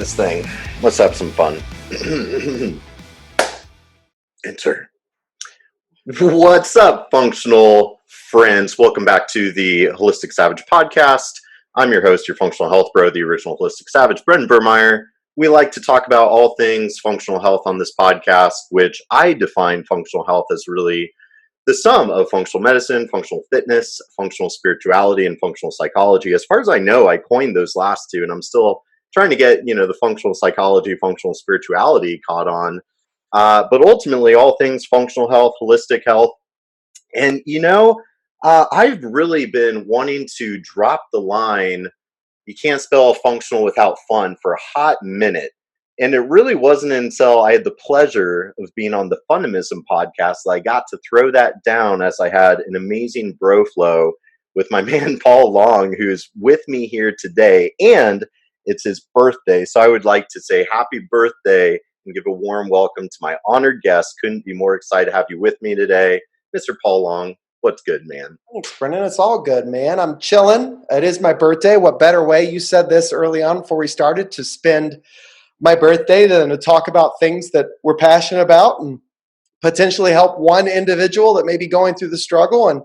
this thing. Let's have some fun. Enter. What's up, functional friends? Welcome back to the Holistic Savage podcast. I'm your host, your functional health bro, the original Holistic Savage, Brendan Burmeyer. We like to talk about all things functional health on this podcast, which I define functional health as really the sum of functional medicine, functional fitness, functional spirituality, and functional psychology. As far as I know, I coined those last two, and I'm still trying to get, the functional psychology, functional spirituality caught on. But ultimately, all things functional health, holistic health. And, I've really been wanting to drop the line, you can't spell functional without fun, for a hot minute. And it really wasn't until I had the pleasure of being on the Fundamism podcast that I got to throw that down, as I had an amazing bro flow with my man Paul Long, who's with me here today. And it's his birthday. So I would like to say happy birthday and give a warm welcome to my honored guest. Couldn't be more excited to have you with me today, Mr. Paul Long. What's good, man? Thanks, Brendan. It's all good, man. I'm chilling. It is my birthday. What better way, you said this early on before we started, to spend my birthday than to talk about things that we're passionate about and potentially help one individual that may be going through the struggle and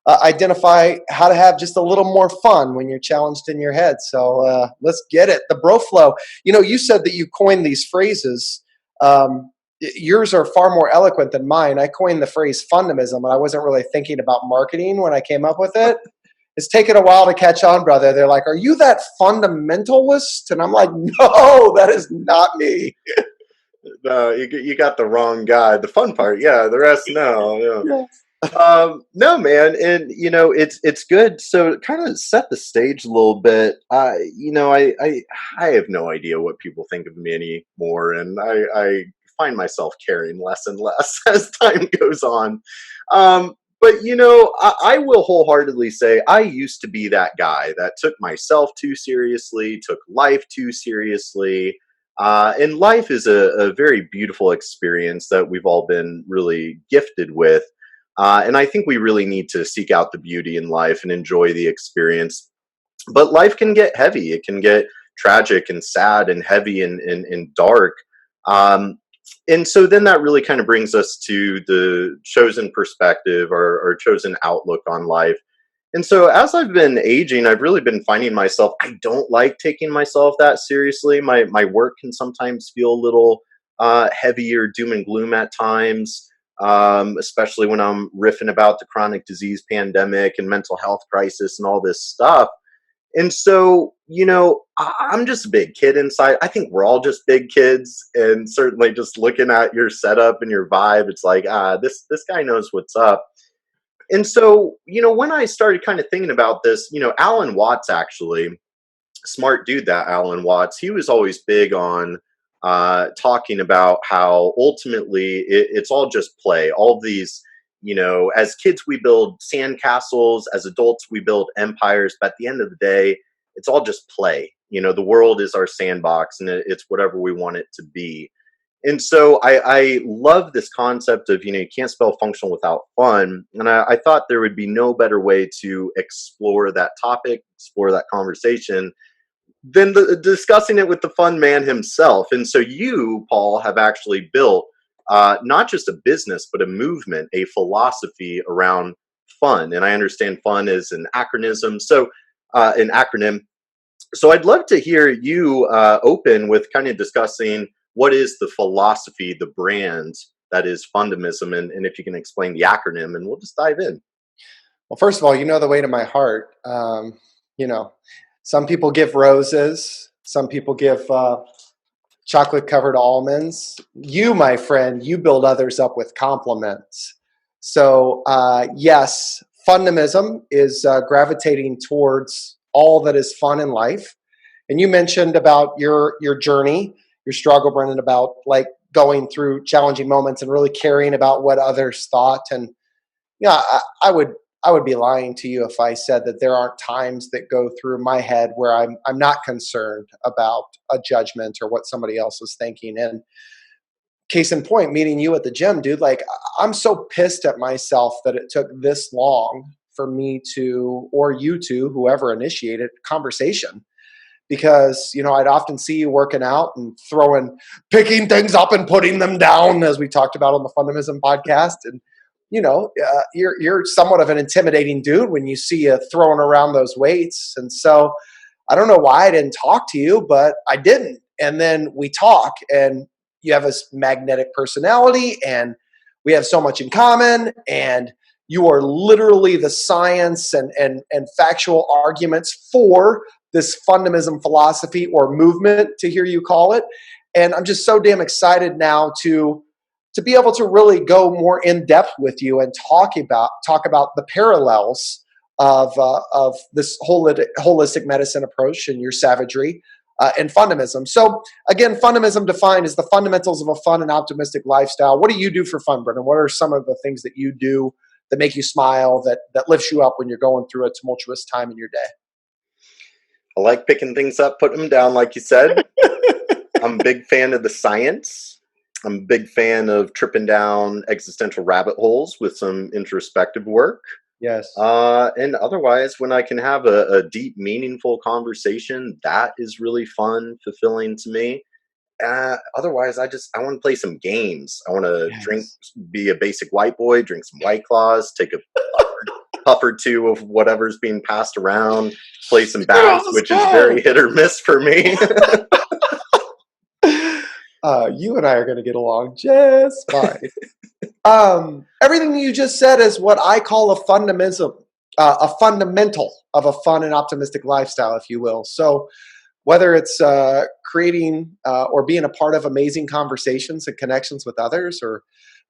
identify how to have just a little more fun when you're challenged in your head. So let's get it. The bro flow. You said that you coined these phrases. Yours are far more eloquent than mine. I coined the phrase fundamism, and I wasn't really thinking about marketing when I came up with it. It's taken a while to catch on, brother. They're like, are you that fundamentalist? And I'm like, no, that is not me. No, you got the wrong guy. The fun part, yeah. The rest, no. Yes. No, man. And, it's good. So kind of set the stage a little bit. I have no idea what people think of me anymore. And I find myself caring less and less as time goes on. But, I will wholeheartedly say I used to be that guy that took myself too seriously, took life too seriously. And life is a very beautiful experience that we've all been really gifted with. And I think we really need to seek out the beauty in life and enjoy the experience. But life can get heavy. It can get tragic and sad and heavy and dark. And so then that really kind of brings us to the chosen perspective or chosen outlook on life. And so as I've been aging, I've really been finding myself, I don't like taking myself that seriously. My work can sometimes feel a little heavy or doom and gloom at times, especially when I'm riffing about the chronic disease pandemic and mental health crisis and all this stuff. And so, I'm just a big kid inside. I think we're all just big kids. And certainly just looking at your setup and your vibe, it's like, this guy knows what's up. And so, when I started kind of thinking about this, Alan Watts, actually, smart dude, that Alan Watts, he was always big on talking about how ultimately it's all just play. All of these, as kids, we build sandcastles. As adults, we build empires. But at the end of the day, it's all just play. The world is our sandbox, and it's whatever we want it to be. And so I love this concept of, you can't spell functional without fun. And I thought there would be no better way to explore that topic, explore that conversation, than discussing it with the fun man himself. And so you, Paul, have actually built not just a business, but a movement, a philosophy around fun. And I understand fun is an acronym. So I'd love to hear you open with kind of discussing what is the philosophy, the brand that is Fundamism, and if you can explain the acronym, and we'll just dive in. Well, first of all, the way to my heart. Some people give roses. Some people give chocolate-covered almonds. You, my friend, you build others up with compliments. So, yes, Fundamism is gravitating towards all that is fun in life. And you mentioned about your journey, your struggle, Brendan, about like going through challenging moments and really caring about what others thought. And I would be lying to you if I said that there aren't times that go through my head where I'm not concerned about a judgment or what somebody else is thinking. And case in point, meeting you at the gym, dude, like I'm so pissed at myself that it took this long for me to, or you to, whoever initiated conversation. because, I'd often see you working out and picking things up and putting them down, as we talked about on the Fundamism podcast. And, you're somewhat of an intimidating dude when you see you throwing around those weights. And so I don't know why I didn't talk to you, but I didn't. And then we talk, and you have this magnetic personality, and we have so much in common, and you are literally the science and factual arguments for this fundamism philosophy or movement, to hear you call it. And I'm just so damn excited now to be able to really go more in depth with you and talk about the parallels of this holistic medicine approach and your savagery and fundamism. So again, fundamism defined is the fundamentals of a fun and optimistic lifestyle. What do you do for fun, Brendan? What are some of the things that you do that make you smile, that lifts you up when you're going through a tumultuous time in your day? I like picking things up, putting them down, like you said. I'm a big fan of the science. I'm a big fan of tripping down existential rabbit holes with some introspective work. Yes. And otherwise, when I can have a deep, meaningful conversation, that is really fun, fulfilling to me. Otherwise, I want to play some games. I want to be a basic white boy, drink some White Claws, take a puff or two of whatever's being passed around, play some bass, which is very hit or miss for me. You and I are going to get along just fine. Everything you just said is what I call a fundamental of a fun and optimistic lifestyle, if you will. So whether it's creating or being a part of amazing conversations and connections with others, or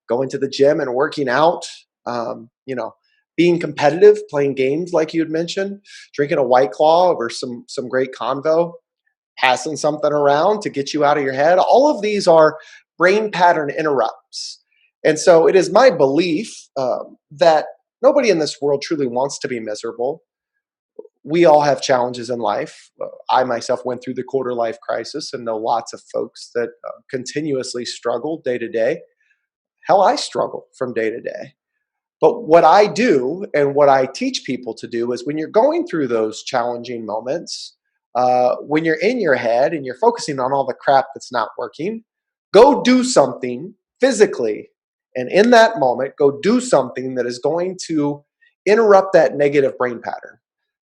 going to the gym and working out, being competitive, playing games like you had mentioned, drinking a White Claw over some great convo, passing something around to get you out of your head. All of these are brain pattern interrupts. And so it is my belief that nobody in this world truly wants to be miserable. We all have challenges in life. I myself went through the quarter life crisis and know lots of folks that continuously struggle day to day. Hell, I struggle from day to day. But what I do and what I teach people to do is, when you're going through those challenging moments, when you're in your head and you're focusing on all the crap that's not working, go do something physically. And in that moment, go do something that is going to interrupt that negative brain pattern.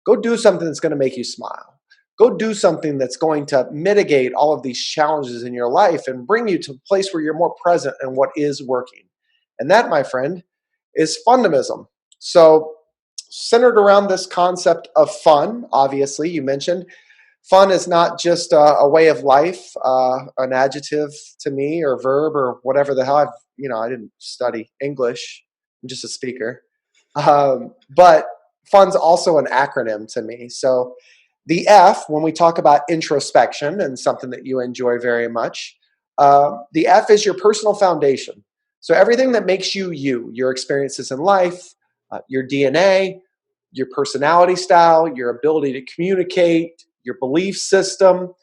Go do something that's going to make you smile. Go do something that's going to mitigate all of these challenges in your life and bring you to a place where you're more present in what is working. And that, my friend, is fundamism. So centered around this concept of fun, obviously, you mentioned, fun is not just a way of life, an adjective to me, or verb, or whatever the hell. I didn't study English. I'm just a speaker. But fun's also an acronym to me. So the F, when we talk about introspection, and something that you enjoy very much, the F is your personal foundation. So everything that makes you, your experiences in life, your DNA, your personality style, your ability to communicate, your belief system,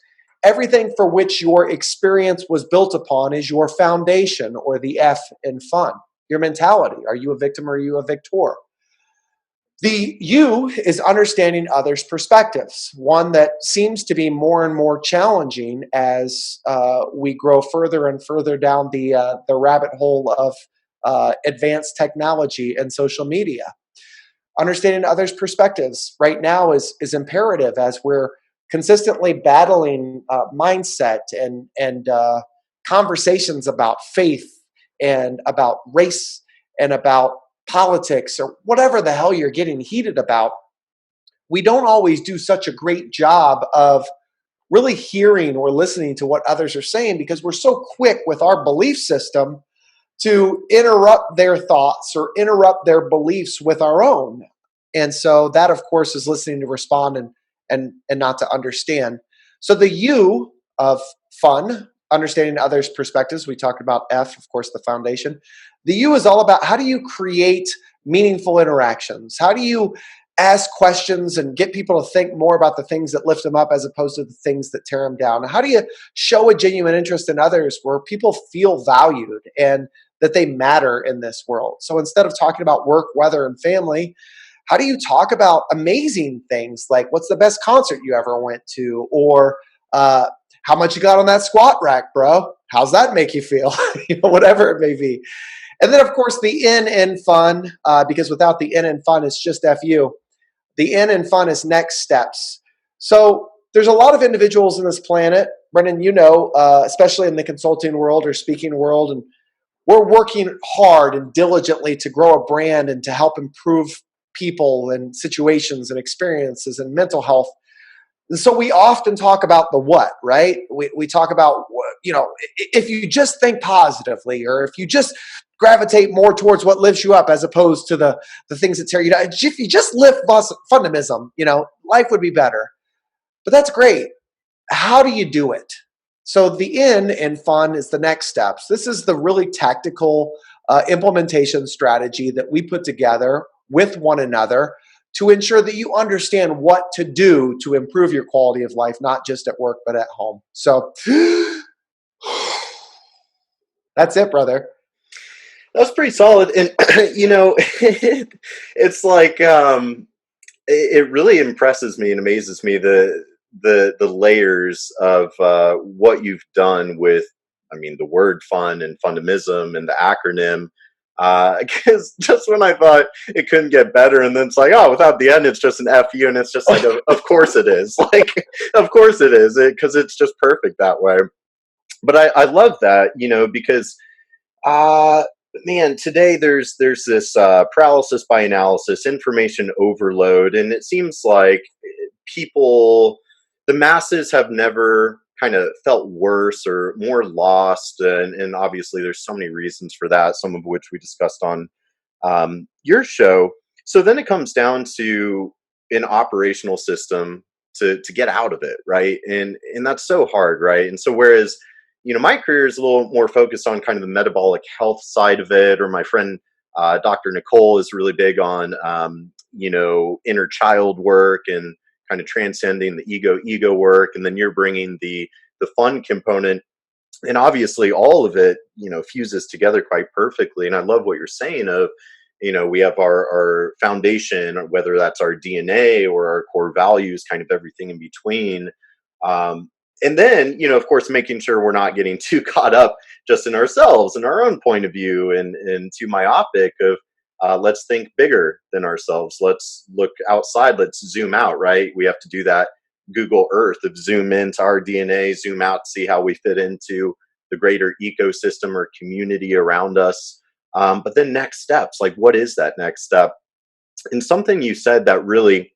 everything for which your experience was built upon is your foundation, or the F in fun. Your mentality. Are you a victim or are you a victor? The U is understanding others' perspectives, one that seems to be more and more challenging as we grow further and further down the rabbit hole of advanced technology and social media. Understanding others' perspectives right now is imperative, as we're consistently battling mindset and conversations about faith and about race and about politics, or whatever the hell you're getting heated about. We don't always do such a great job of really hearing or listening to what others are saying, because we're so quick with our belief system to interrupt their thoughts or interrupt their beliefs with our own. And so that, of course, is listening to respond and not to understand. So the U of fun, understanding others' perspectives. We talked about F, of course, the foundation. The U is all about, how do you create meaningful interactions? How do you ask questions and get people to think more about the things that lift them up as opposed to the things that tear them down? How do you show a genuine interest in others where people feel valued and that they matter in this world? So instead of talking about work, weather, and family, how do you talk about amazing things like what's the best concert you ever went to, or how much you got on that squat rack, bro? How's that make you feel? Whatever it may be. And then, of course, the N in fun, because without the N in fun, it's just FU. The N in fun is next steps. So there's a lot of individuals in this planet, Brendan, especially in the consulting world or speaking world, and we're working hard and diligently to grow a brand and to help improve people and situations and experiences and mental health. And so we often talk about the what, right? We talk about, if you just think positively, or if you just gravitate more towards what lifts you up as opposed to the things that tear you down. If you just lift fundamentalism, life would be better. But that's great. How do you do it? So the in fun is the next steps. This is the really tactical implementation strategy that we put together with one another to ensure that you understand what to do to improve your quality of life, not just at work, but at home. So that's it, brother. That's pretty solid. And, it's like, it really impresses me and amazes me the layers of what you've done with, I mean, the word fun and fundamism and the acronym. Because just when I thought it couldn't get better, and then it's like, oh, without the end, it's just an FU, and it's just like, of course it is. Like, of course it is, because it's just perfect that way. But I love that, because uh, man, today there's this paralysis by analysis, information overload, and it seems like people, the masses, have never kind of felt worse or more lost, and obviously there's so many reasons for that, some of which we discussed on your show. So then it comes down to an operational system to get out of it, right? And that's so hard, right? And so whereas my career is a little more focused on kind of the metabolic health side of it, or my friend Dr. Nicole is really big on inner child work and kind of transcending the ego work, and then you're bringing the fun component, and obviously all of it fuses together quite perfectly. And I love what you're saying of we have our foundation, whether that's our DNA or our core values, kind of everything in between. And then, of course, making sure we're not getting too caught up just in ourselves and our own point of view, and too myopic of let's think bigger than ourselves. Let's look outside. Let's zoom out, right? We have to do that Google Earth of zoom into our DNA, zoom out, see how we fit into the greater ecosystem or community around us. But then next steps, like what is that next step? And something you said that really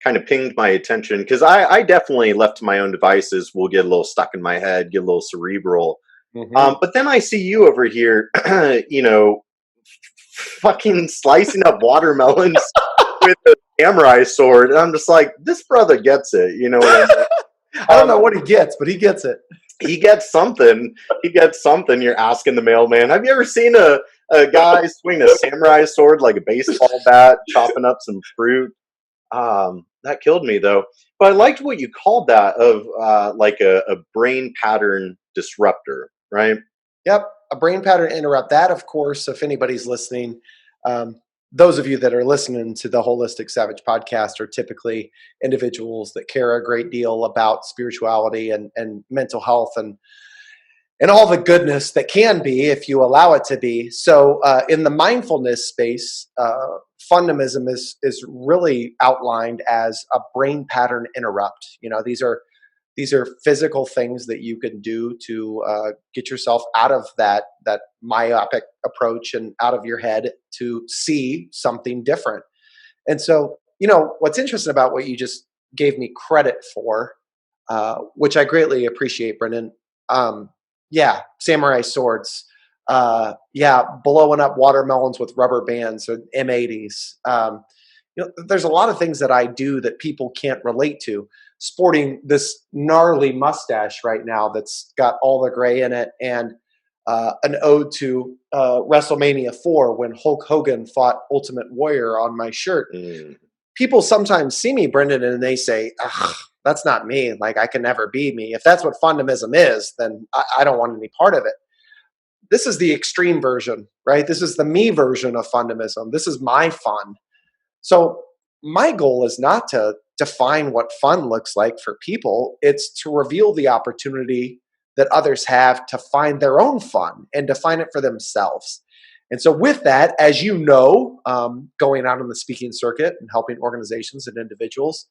kind of pinged my attention, because I definitely, left to my own devices, will get a little stuck in my head, get a little cerebral. But then I see you over here, fucking slicing up watermelons with a samurai sword, and I'm just like, this brother gets it. You know what I mean? I don't know what he gets, but he gets it. He gets something. He gets something. You're asking the mailman. Have you ever seen a guy swing a samurai sword like a baseball bat, chopping up some fruit? That killed me though. But I liked what you called that, of like a brain pattern disruptor, right? Yep, a brain pattern interrupt. That, of course, if anybody's listening, those of you that are listening to the Holistic Savage podcast are typically individuals that care a great deal about spirituality and mental health and all the goodness that can be if you allow it to be. So in the mindfulness space, fundamism is really outlined as a brain pattern interrupt. These are physical things that you can do to get yourself out of that myopic approach and out of your head to see something different. And so, what's interesting about what you just gave me credit for, which I greatly appreciate, Brendan. Yeah, samurai swords. Yeah, blowing up watermelons with rubber bands or M80s. There's a lot of things that I do that people can't relate to. Sporting this gnarly mustache right now that's got all the gray in it, and an ode to WrestleMania 4 when Hulk Hogan fought Ultimate Warrior on my shirt. People sometimes see me, Brendan, and they say, that's not me. Like, I can never be me. If that's what fundamism is, then I don't want any part of it. This is the extreme version, right? This is the me version of fundamism. This is my fun. So my goal is not to define what fun looks like for people. It's to reveal the opportunity that others have to find their own fun and define it for themselves. And so, with that, as you know, going out on the speaking circuit and helping organizations and individuals,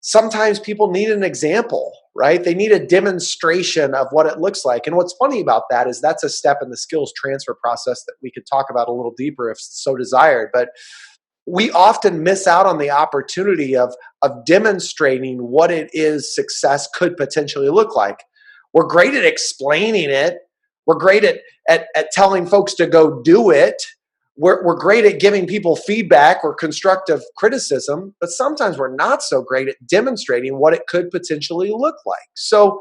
sometimes people need an example, right? They need a demonstration of what it looks like. And what's funny about that is that's a step in the skills transfer process that we could talk about a little deeper if so desired. But we often miss out on the opportunity of demonstrating what it is success could potentially look like. We're great at explaining it. We're great at telling folks to go do it. We're great at giving people feedback or constructive criticism, but sometimes we're not so great at demonstrating what it could potentially look like. So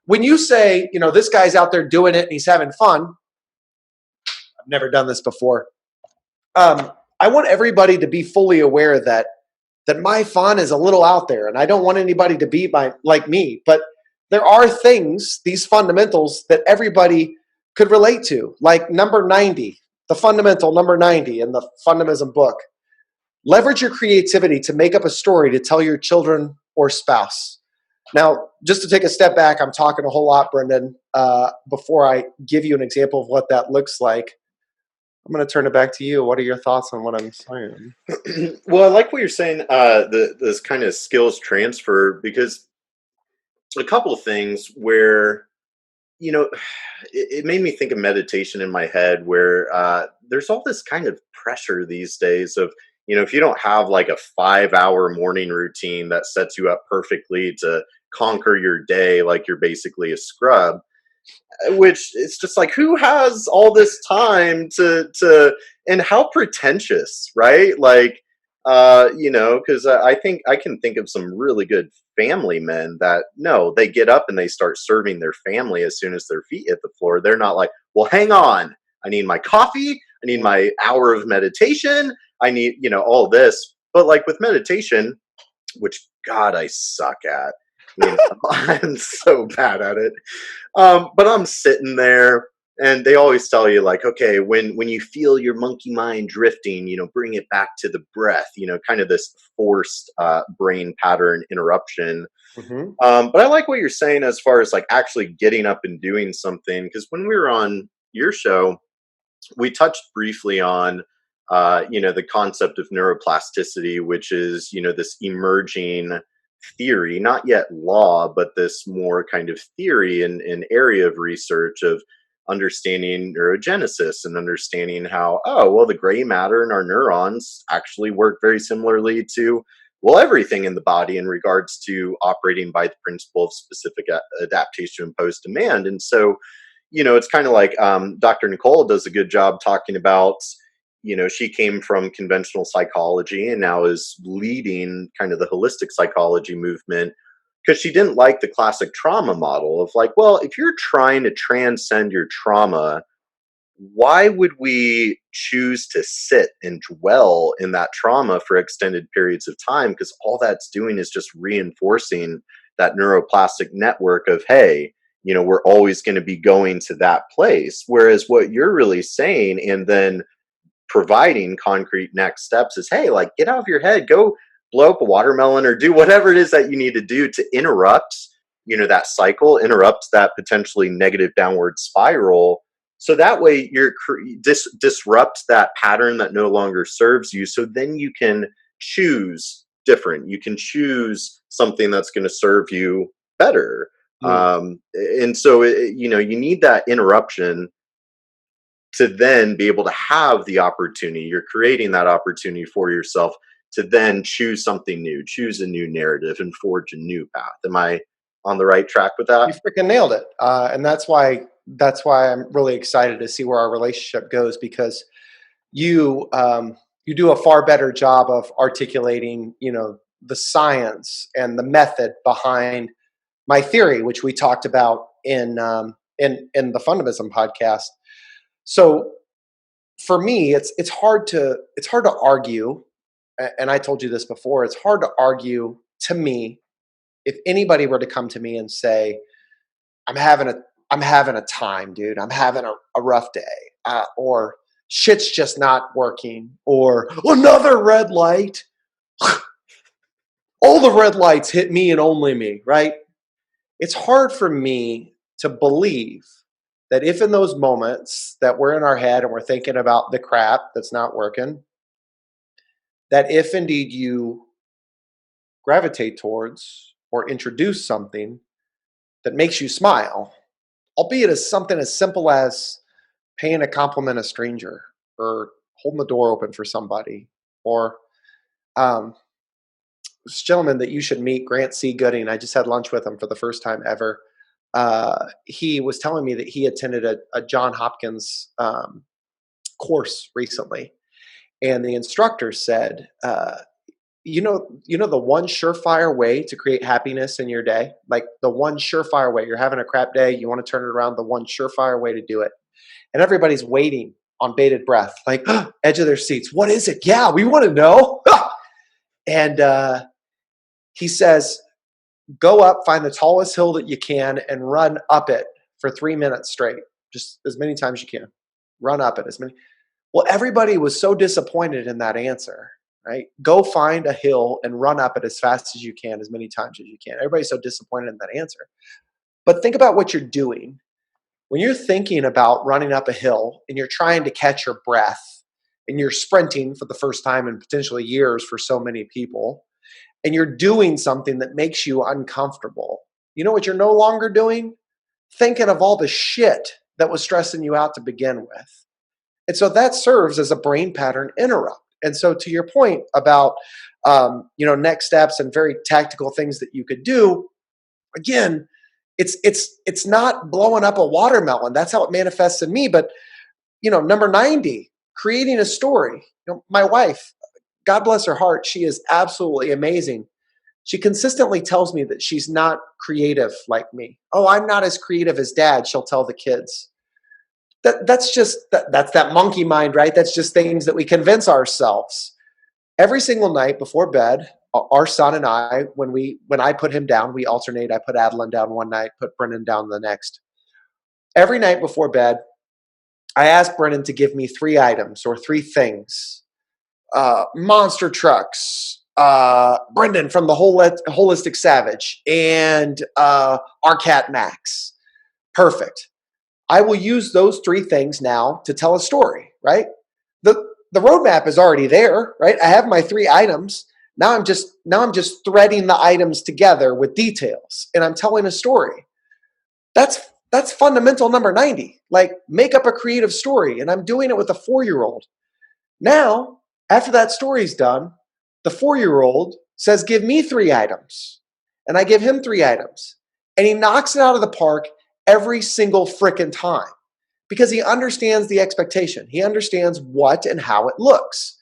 when you say, this guy's out there doing it and he's having fun, I've never done this before. I want everybody to be fully aware that my fun is a little out there, and I don't want anybody to be like me. But there are things, these fundamentals, that everybody could relate to, like number 90, the fundamental number 90 in the Fundamism book. Leverage your creativity to make up a story to tell your children or spouse. Now, just to take a step back, I'm talking a whole lot, Brendan. Before I give you an example of what that looks like, I'm going to turn it back to you. What are your thoughts on what I'm saying? Well, I like what you're saying, this kind of skills transfer, because a couple of things where, it made me think of meditation in my head, where there's all this kind of pressure these days of, if you don't have like a 5-hour morning routine that sets you up perfectly to conquer your day, like you're basically a scrub, which it's just like, who has all this time to and how pretentious, right? Like, because I think I can think of some really good family men that, no, they get up and they start serving their family as soon as their feet hit the floor. They're not like, well, hang on, I need my coffee, I need my hour of meditation, I need, all this. But like with meditation, which God, I suck at. I mean, I'm so bad at it. But I'm sitting there, and they always tell you, like, okay, when you feel your monkey mind drifting, bring it back to the breath. Kind of this forced brain pattern interruption. Mm-hmm. But I like what you're saying as far as like actually getting up and doing something. Because when we were on your show, we touched briefly on the concept of neuroplasticity, which is this emerging theory, not yet law, but this more kind of theory and an area of research of understanding neurogenesis and understanding how, oh, well, the gray matter in our neurons actually work very similarly to, well, everything in the body in regards to operating by the principle of specific adaptation imposed demand. And so it's kind of like Dr. Nicole does a good job talking about, she came from conventional psychology and now is leading kind of the holistic psychology movement, because she didn't like the classic trauma model of like, well, if you're trying to transcend your trauma, why would we choose to sit and dwell in that trauma for extended periods of time? Because all that's doing is just reinforcing that neuroplastic network of, hey, we're always going to be going to that place. Whereas what you're really saying, and then providing concrete next steps, is, hey, like, get out of your head, go blow up a watermelon or do whatever it is that you need to do to interrupt, that cycle, interrupt that potentially negative downward spiral. So that way you're disrupt that pattern that no longer serves you. So then you can choose different. You can choose something that's going to serve you better. And so, you need that interruption to then be able to have the opportunity. You're creating that opportunity for yourself to then choose something new, choose a new narrative, and forge a new path. Am I on the right track with that? You freaking nailed it, and that's why I'm really excited to see where our relationship goes, because you you do a far better job of articulating, the science and the method behind my theory, which we talked about in the Fundamism podcast. So for me, it's hard to argue, and I told you this before. It's hard to argue, to me, if anybody were to come to me and say, I'm having a time, dude. I'm having a rough day, or shit's just not working, or another red light. All the red lights hit me and only me, right? It's hard for me to believe that if in those moments that we're in our head and we're thinking about the crap that's not working, that if indeed you gravitate towards or introduce something that makes you smile, albeit as something as simple as paying a compliment a stranger or holding the door open for somebody, or um, this gentleman that you should meet, Grant C. Gooding. I just had lunch with him for the first time ever. He was telling me that he attended a John Hopkins course recently, and the instructor said, the one surefire way to create happiness in your day, like the one surefire way. You're having a crap day, you want to turn it around. The one surefire way to do it, and everybody's waiting on bated breath, like edge of their seats. What is it? Yeah, we want to know. And he says, go up, find the tallest hill that you can, and run up it for 3 minutes straight, just as many times as you can. Run up it as many. Well, everybody was so disappointed in that answer, right? Go find a hill and run up it as fast as you can, as many times as you can. Everybody's so disappointed in that answer. But think about what you're doing. When you're thinking about running up a hill and you're trying to catch your breath and you're sprinting for the first time in potentially years for so many people, and you're doing something that makes you uncomfortable, you know what you're no longer doing? Thinking of all the shit that was stressing you out to begin with. And so that serves as a brain pattern interrupt. And so to your point about next steps and very tactical things that you could do, again, it's not blowing up a watermelon. That's how it manifests in me. But number 90, creating a story. My wife, God bless her heart, she is absolutely amazing. She consistently tells me that she's not creative like me. Oh, I'm not as creative as dad, she'll tell the kids. That's that monkey mind, right? That's just things that we convince ourselves. Every single night before bed, our son and I, when I put him down, we alternate. I put Adeline down one night, put Brennan down the next. Every night before bed, I ask Brennan to give me 3 items or 3 things. Monster trucks, Brendan from the Holistic Savage, and our cat Max. Perfect. I will use those 3 things now to tell a story, right? The roadmap is already there, right? I have my 3 items. Now I'm just threading the items together with details, and I'm telling a story. That's fundamental number 90. Like, make up a creative story, and I'm doing it with a 4-year-old. Now, after that story's done, the 4-year-old says, give me 3 items. And I give him 3 items. And he knocks it out of the park every single frickin' time because he understands the expectation. He understands what and how it looks.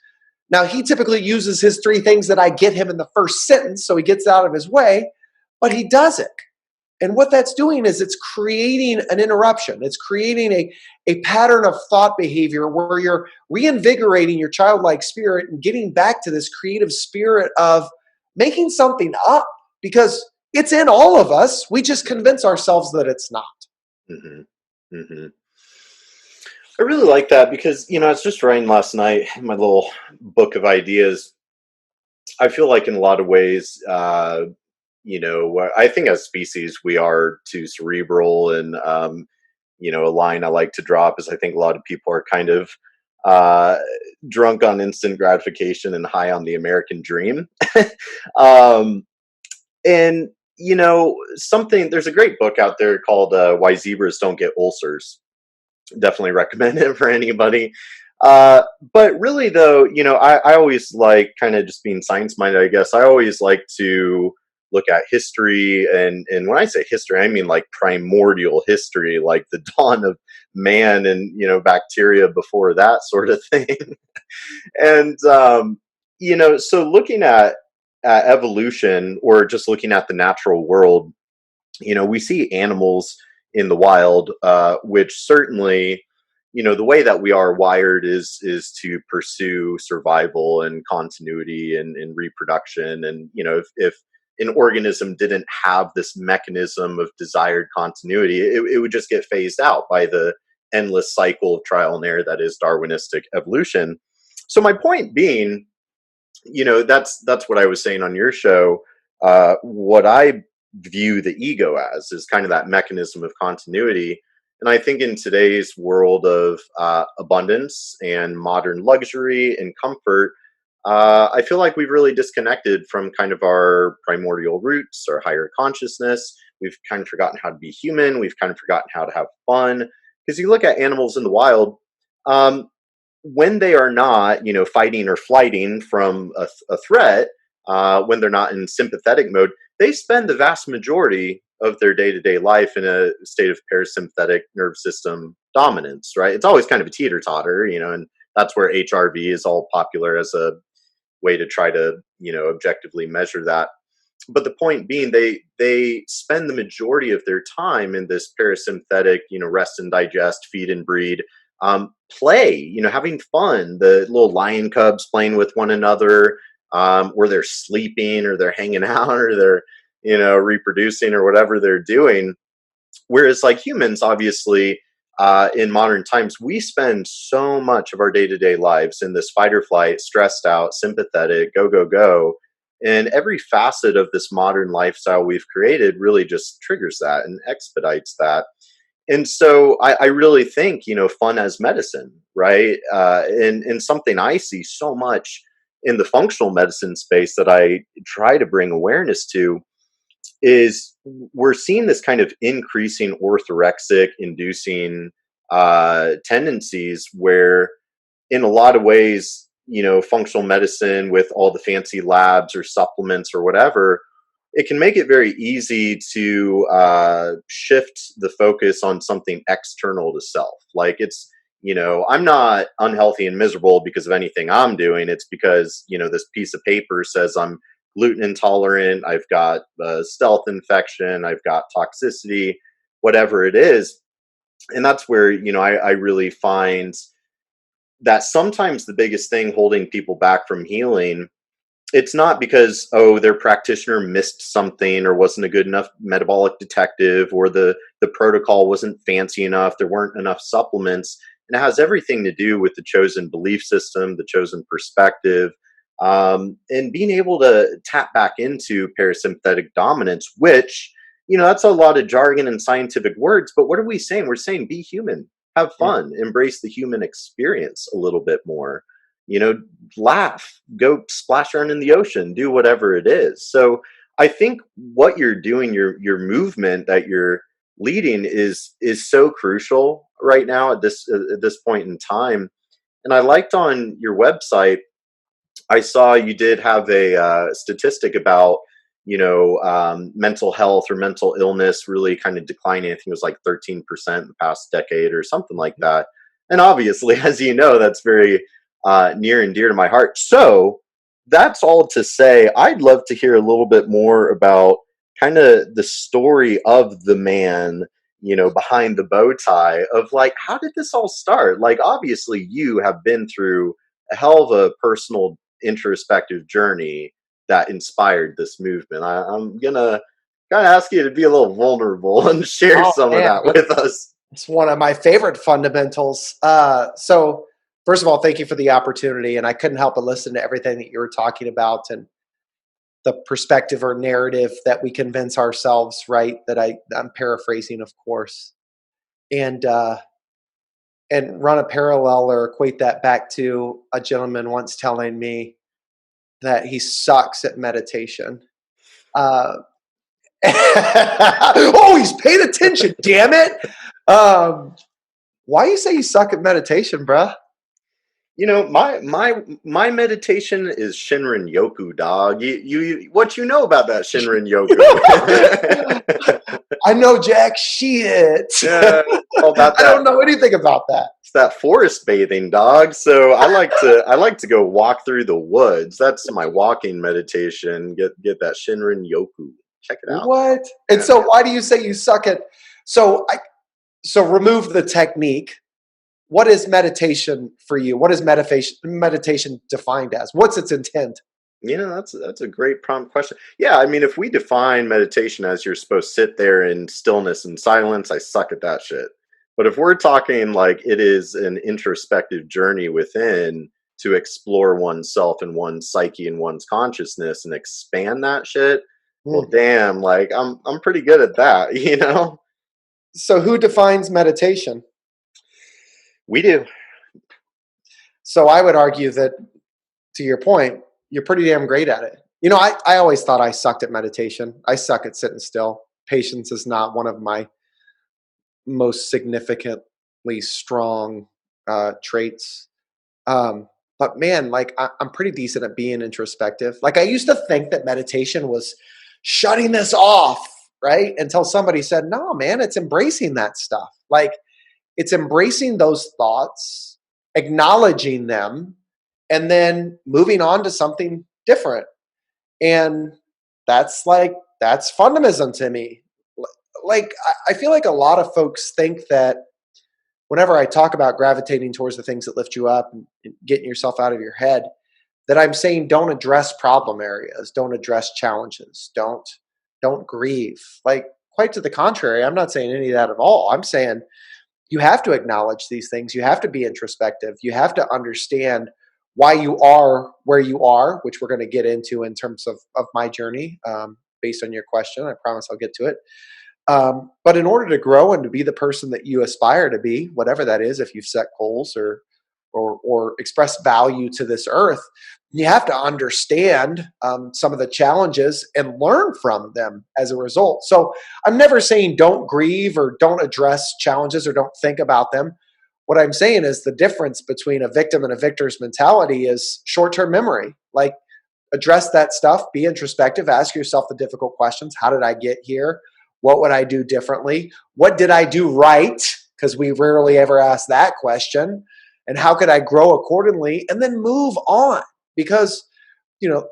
Now, he typically uses his 3 things that I get him in the first sentence, so he gets out of his way, but he does it. And what that's doing is it's creating an interruption. It's creating a pattern of thought behavior where you're reinvigorating your childlike spirit and getting back to this creative spirit of making something up, because it's in all of us. We just convince ourselves that it's not. Mm-hmm. Mm-hmm. I really like that because, I was just writing last night in my little book of ideas. I feel like in a lot of ways, I think as species we are too cerebral, and a line I like to drop is I think a lot of people are kind of uh, drunk on instant gratification and high on the American dream. um, and something, there's a great book out there called Why Zebras Don't Get Ulcers. Definitely recommend it for anybody. But really, though, I always like kind of just being science minded, I guess. I always like to look at history. And when I say history, I mean like primordial history, like the dawn of man and, bacteria before that sort of thing. And, so looking at evolution, or just looking at the natural world, we see animals in the wild, which certainly, the way that we are wired is to pursue survival and continuity and reproduction. And if an organism didn't have this mechanism of desired continuity, it would just get phased out by the endless cycle of trial and error that is Darwinistic evolution. So my point being, that's what I was saying on your show. What I view the ego as is kind of that mechanism of continuity. And I think in today's world of abundance and modern luxury and comfort, I feel like we've really disconnected from kind of our primordial roots, our higher consciousness. We've kind of forgotten how to be human. We've kind of forgotten how to have fun. Because you look at animals in the wild, um, when they are not, fighting or flighting from a threat, when they're not in sympathetic mode, they spend the vast majority of their day-to-day life in a state of parasympathetic nervous system dominance, right? It's always kind of a teeter-totter, and that's where HRV is all popular as a way to try to, objectively measure that. But the point being, they spend the majority of their time in this parasympathetic, rest and digest, feed and breed, play, having fun. The little lion cubs playing with one another, or they're sleeping, or they're hanging out, or they're, reproducing, or whatever they're doing. Whereas, like humans, obviously, in modern times, we spend so much of our day to day lives in this fight or flight, stressed out, sympathetic, go, go, go. And every facet of this modern lifestyle we've created really just triggers that and expedites that. And so I really think, fun as medicine, right? And something I see so much in the functional medicine space that I try to bring awareness to is we're seeing this kind of increasing orthorexic inducing tendencies where in a lot of ways, functional medicine with all the fancy labs or supplements or whatever, it can make it very easy to shift the focus on something external to self. Like I'm not unhealthy and miserable because of anything I'm doing. It's because, this piece of paper says I'm gluten intolerant, I've got a stealth infection, I've got toxicity, whatever it is. And that's where, I really find that sometimes the biggest thing holding people back from healing, it's not because, oh, their practitioner missed something or wasn't a good enough metabolic detective, or the protocol wasn't fancy enough, there weren't enough supplements. And it has everything to do with the chosen belief system, the chosen perspective, and being able to tap back into parasympathetic dominance, which, that's a lot of jargon and scientific words. But what are we saying? We're saying be human, have fun, embrace the human experience a little bit more, you know, laugh, go splash around in the ocean, do whatever it is. So I think what you're doing, your movement that you're leading is so crucial right now at this point in time. And I liked on your website, I saw you did have a statistic about, mental health or mental illness really kind of declining. I think it was like 13% in the past decade or something like that. And obviously, as you know, that's very near and dear to my heart. So that's all to say, I'd love to hear a little bit more about kind of the story of the man, behind the bow tie, of like, how did this all start? Like, obviously, you have been through a hell of a personal introspective journey that inspired this movement. I'm gonna kind of ask you to be a little vulnerable and share Oh some of man, that with us. it's one of my favorite fundamentals. So first of all, thank you for the opportunity, and I couldn't help but listen to everything that you were talking about and the perspective or narrative that we convince ourselves, right? That I'm paraphrasing, of course, and run a parallel or equate that back to a gentleman once telling me that he sucks at meditation. Uh, oh, he's paying attention, damn it. Um, why you say you suck at meditation, bruh? My meditation is Shinrin Yoku, dog. What you know about that Shinrin Yoku? I know jack shit. All about I don't that. know anything about that. It's that forest bathing, dog. So I like to go walk through the woods. That's my walking meditation. Get that Shinrin Yoku. Check it out. What? And Yeah. so why do you say you suck at so I so remove the technique. What is meditation for you? What is meditation defined as? What's its intent? That's a great prompt question. Yeah, I mean, if we define meditation as you're supposed to sit there in stillness and silence, I suck at that shit. But if we're talking like it is an introspective journey within to explore oneself and one's psyche and one's consciousness and expand that shit, well, Hmm. damn, like I'm pretty good at that, you know? So who defines meditation? We do. So I would argue that, to your point, you're pretty damn great at it. I always thought I sucked at meditation. I suck at sitting still. Patience is not one of my most significantly strong traits. But man, like I'm pretty decent at being introspective. Like I used to think that meditation was shutting this off, right? Until somebody said, no, man, it's embracing that stuff. Like it's embracing those thoughts, acknowledging them, and then moving on to something different. And that's fundamentalism to me. Like I feel like a lot of folks think that whenever I talk about gravitating towards the things that lift you up and getting yourself out of your head, that I'm saying don't address problem areas, don't address challenges, don't grieve. Like quite to the contrary, I'm not saying any of that at all. I'm saying you have to acknowledge these things. You have to be introspective. You have to understand why you are where you are, which we're going to get into in terms of my journey, based on your question. I promise I'll get to it. But in order to grow and to be the person that you aspire to be, whatever that is, if you've set goals or express value to this earth, you have to understand some of the challenges and learn from them as a result. So I'm never saying don't grieve or don't address challenges or don't think about them. What I'm saying is the difference between a victim and a victor's mentality is short-term memory. Like address that stuff, be introspective, ask yourself the difficult questions. How did I get here? What would I do differently? What did I do right? Because we rarely ever ask that question. And how could I grow accordingly? And then move on. Because, you know,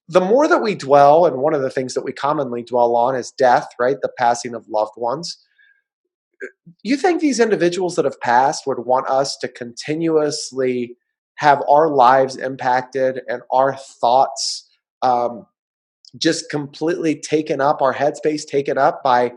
the more that we dwell, and one of the things that we commonly dwell on is death, right? The passing of loved ones. You think these individuals that have passed would want us to continuously have our lives impacted and our thoughts just completely taken up, our headspace taken up by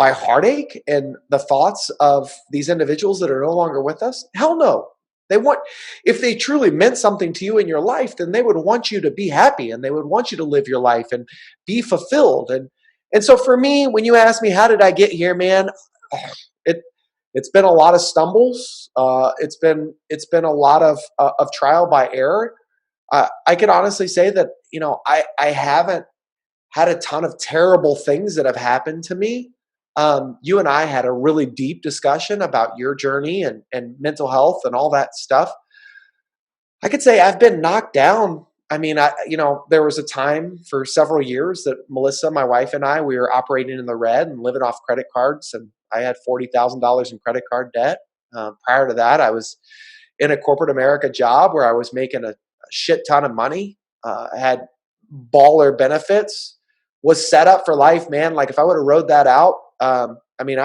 heartache and the thoughts of these individuals that are no longer with us? Hell no. They want, if they truly meant something to you in your life, then they would want you to be happy and they would want you to live your life and be fulfilled. And so for me, when you ask me, how did I get here, man, it, it's been a lot of stumbles. It's been a lot of trial by error. I can honestly say that, I haven't had a ton of terrible things that have happened to me. You and I had a really deep discussion about your journey and mental health and all that stuff. I could say I've been knocked down. I mean, there was a time for several years that Melissa, my wife, and I, we were operating in the red and living off credit cards, and I had $40,000 in credit card debt. Prior to that, I was in a corporate America job where I was making a shit ton of money. I had baller benefits, was set up for life, man. Like if I would have rode that out, I mean,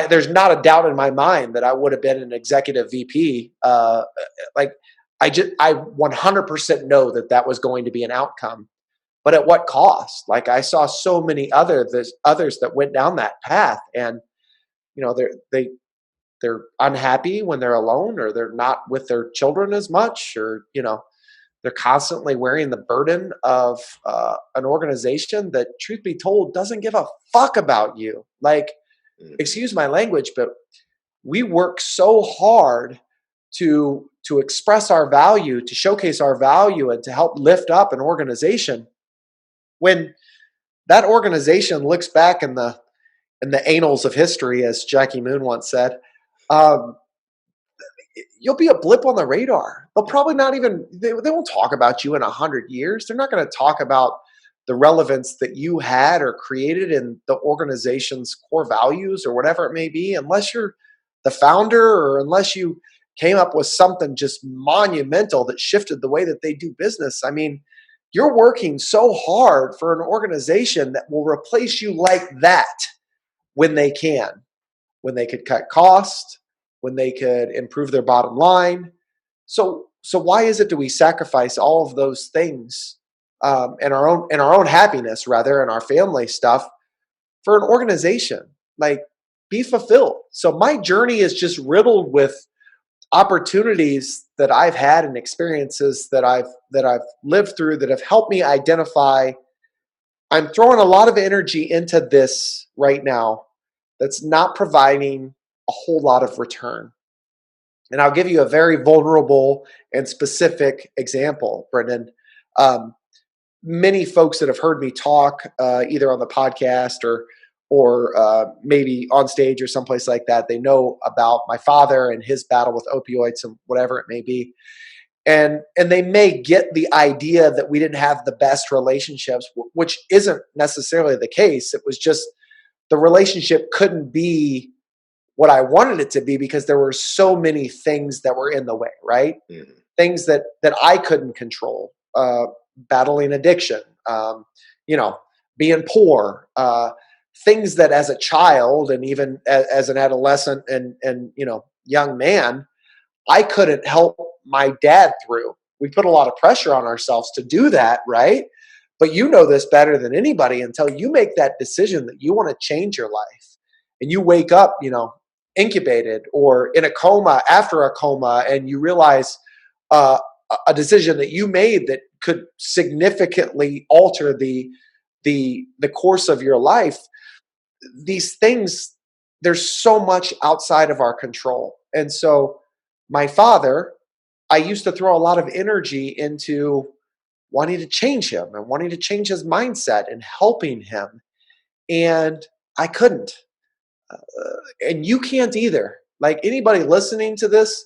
there's not a doubt in my mind that I would have been an executive VP. Like I 100% know that was going to be an outcome, but at what cost? Like I saw so many others that went down that path, and they're unhappy when they're alone, or they're not with their children as much, or they're constantly wearing the burden of an organization that, truth be told, doesn't give a fuck about you. Like, excuse my language, but we work so hard to express our value, to showcase our value, and to help lift up an organization. When that organization looks back in the annals of history, as Jackie Moon once said, um, you'll be a blip on the radar. They'll probably not even, they won't talk about you in 100 years. They're not going to talk about the relevance that you had or created in the organization's core values or whatever it may be, unless you're the founder or unless you came up with something just monumental that shifted the way that they do business. I mean, you're working so hard for an organization that will replace you like that when they can, when they could cut costs, when they could improve their bottom line. So why is it do we sacrifice all of those things, and our own happiness, rather, and our family stuff for an organization? Like, be fulfilled. So my journey is just riddled with opportunities that I've had and experiences that I've lived through that have helped me identify I'm throwing a lot of energy into this right now that's not providing a whole lot of return. And I'll give you a very vulnerable and specific example, Brendan. Um, Many folks that have heard me talk, either on the podcast or maybe on stage or someplace like that, they know about my father and his battle with opioids and whatever it may be. And they may get the idea that we didn't have the best relationships, which isn't necessarily the case. It was just the relationship couldn't be what I wanted it to be because there were so many things that were in the way, right? Mhm. Things that I couldn't control, battling addiction, you know, being poor, things that as a child and even as an adolescent and young man, I couldn't help my dad through. We put a lot of pressure on ourselves to do that, right? But you know this better than anybody until you make that decision that you want to change your life and you wake up, incubated or in a coma after a coma, and you realize uh, a decision that you made that could significantly alter the course of your life. These things, there's so much outside of our control. And so my father, I used to throw a lot of energy into wanting to change him and wanting to change his mindset and helping him. And I couldn't. And you can't either. Like anybody listening to this,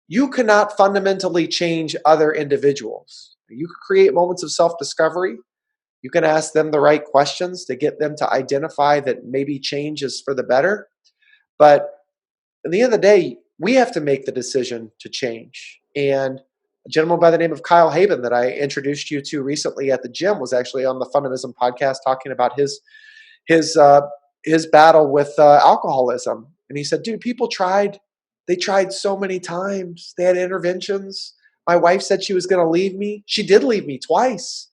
you cannot fundamentally change other individuals. You can create moments of self discovery. You can ask them the right questions to get them to identify that maybe change is for the better. But at the end of the day, we have to make the decision to change. And a gentleman by the name of Kyle Haben that I introduced you to recently at the gym was actually on the Fundamism podcast talking about his uh, his battle with alcoholism. And he said, "Dude, people tried. They tried so many times. They had interventions. My wife said she was going to leave me. She did leave me twice."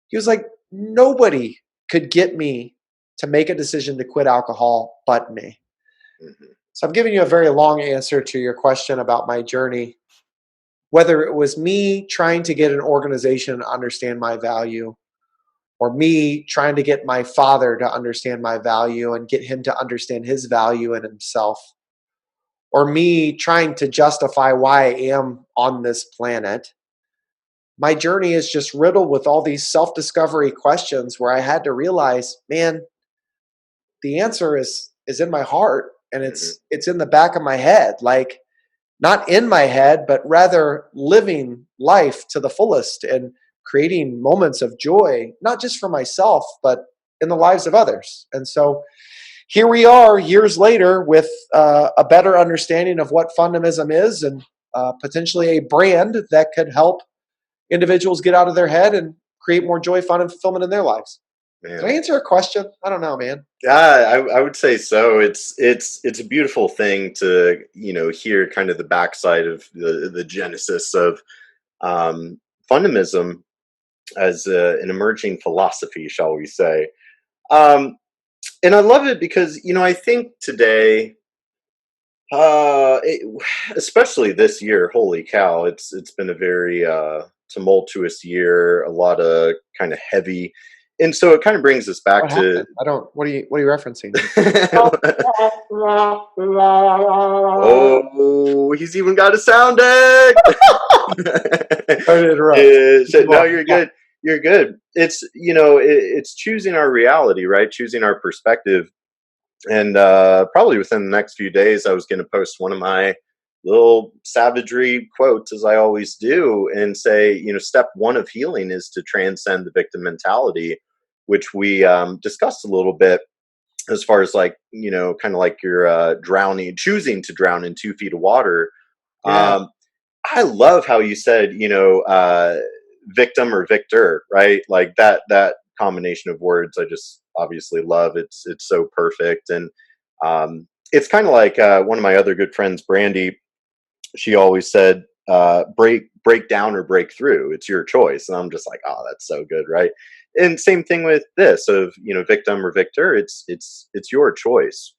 He was like, "Nobody could get me to make a decision to quit alcohol but me." Mhm. So I'm giving you a very long answer to your question about my journey. Whether it was me trying to get an organization to understand my value, or me trying to get my father to understand my value and get him to understand his value in himself, or me trying to justify why I am on this planet, my journey is just riddled with all these self discovery questions where I had to realize, man, the answer is in my heart and Mhm. it's in the back of my head. Like not in my head, but rather living life to the fullest and creating moments of joy, not just for myself, but in the lives of others. And so here we are years later with a better understanding of what fundamentalism is and potentially a brand that could help individuals get out of their head and create more joy, fun, and fulfillment in their lives. Did I Man. answer a question? I don't know, man. Yeah, I would say so. It's a beautiful thing to hear kind of the backside of the genesis of um, fundamentalism as an emerging philosophy, shall we say? Um, and I love it because I think today, it, especially this year, holy cow, it's been a very tumultuous year, a lot of kind of heavy, and so it kind of brings us back What to happened? I don't. What are you referencing? oh, he's even got a sound deck. Sorry to interrupt. Keep No, going. you're Yeah. good. You're good. It's it's choosing our reality, right? Choosing our perspective. And probably within the next few days, I was going to post one of my little savagery quotes, as I always do, and say, step one of healing is to transcend the victim mentality, which we discussed a little bit as far as like kind of like you're drowning, choosing to drown in 2 feet of water. Yeah. um, I love how you said victim or victor, right? Like that combination of words I just obviously love. It's so perfect. And it's kind of like one of my other good friends, Brandy, she always said, break down or break through, it's your choice. And I'm just like, oh, that's so good, right? And same thing with this of victim or victor, it's your choice.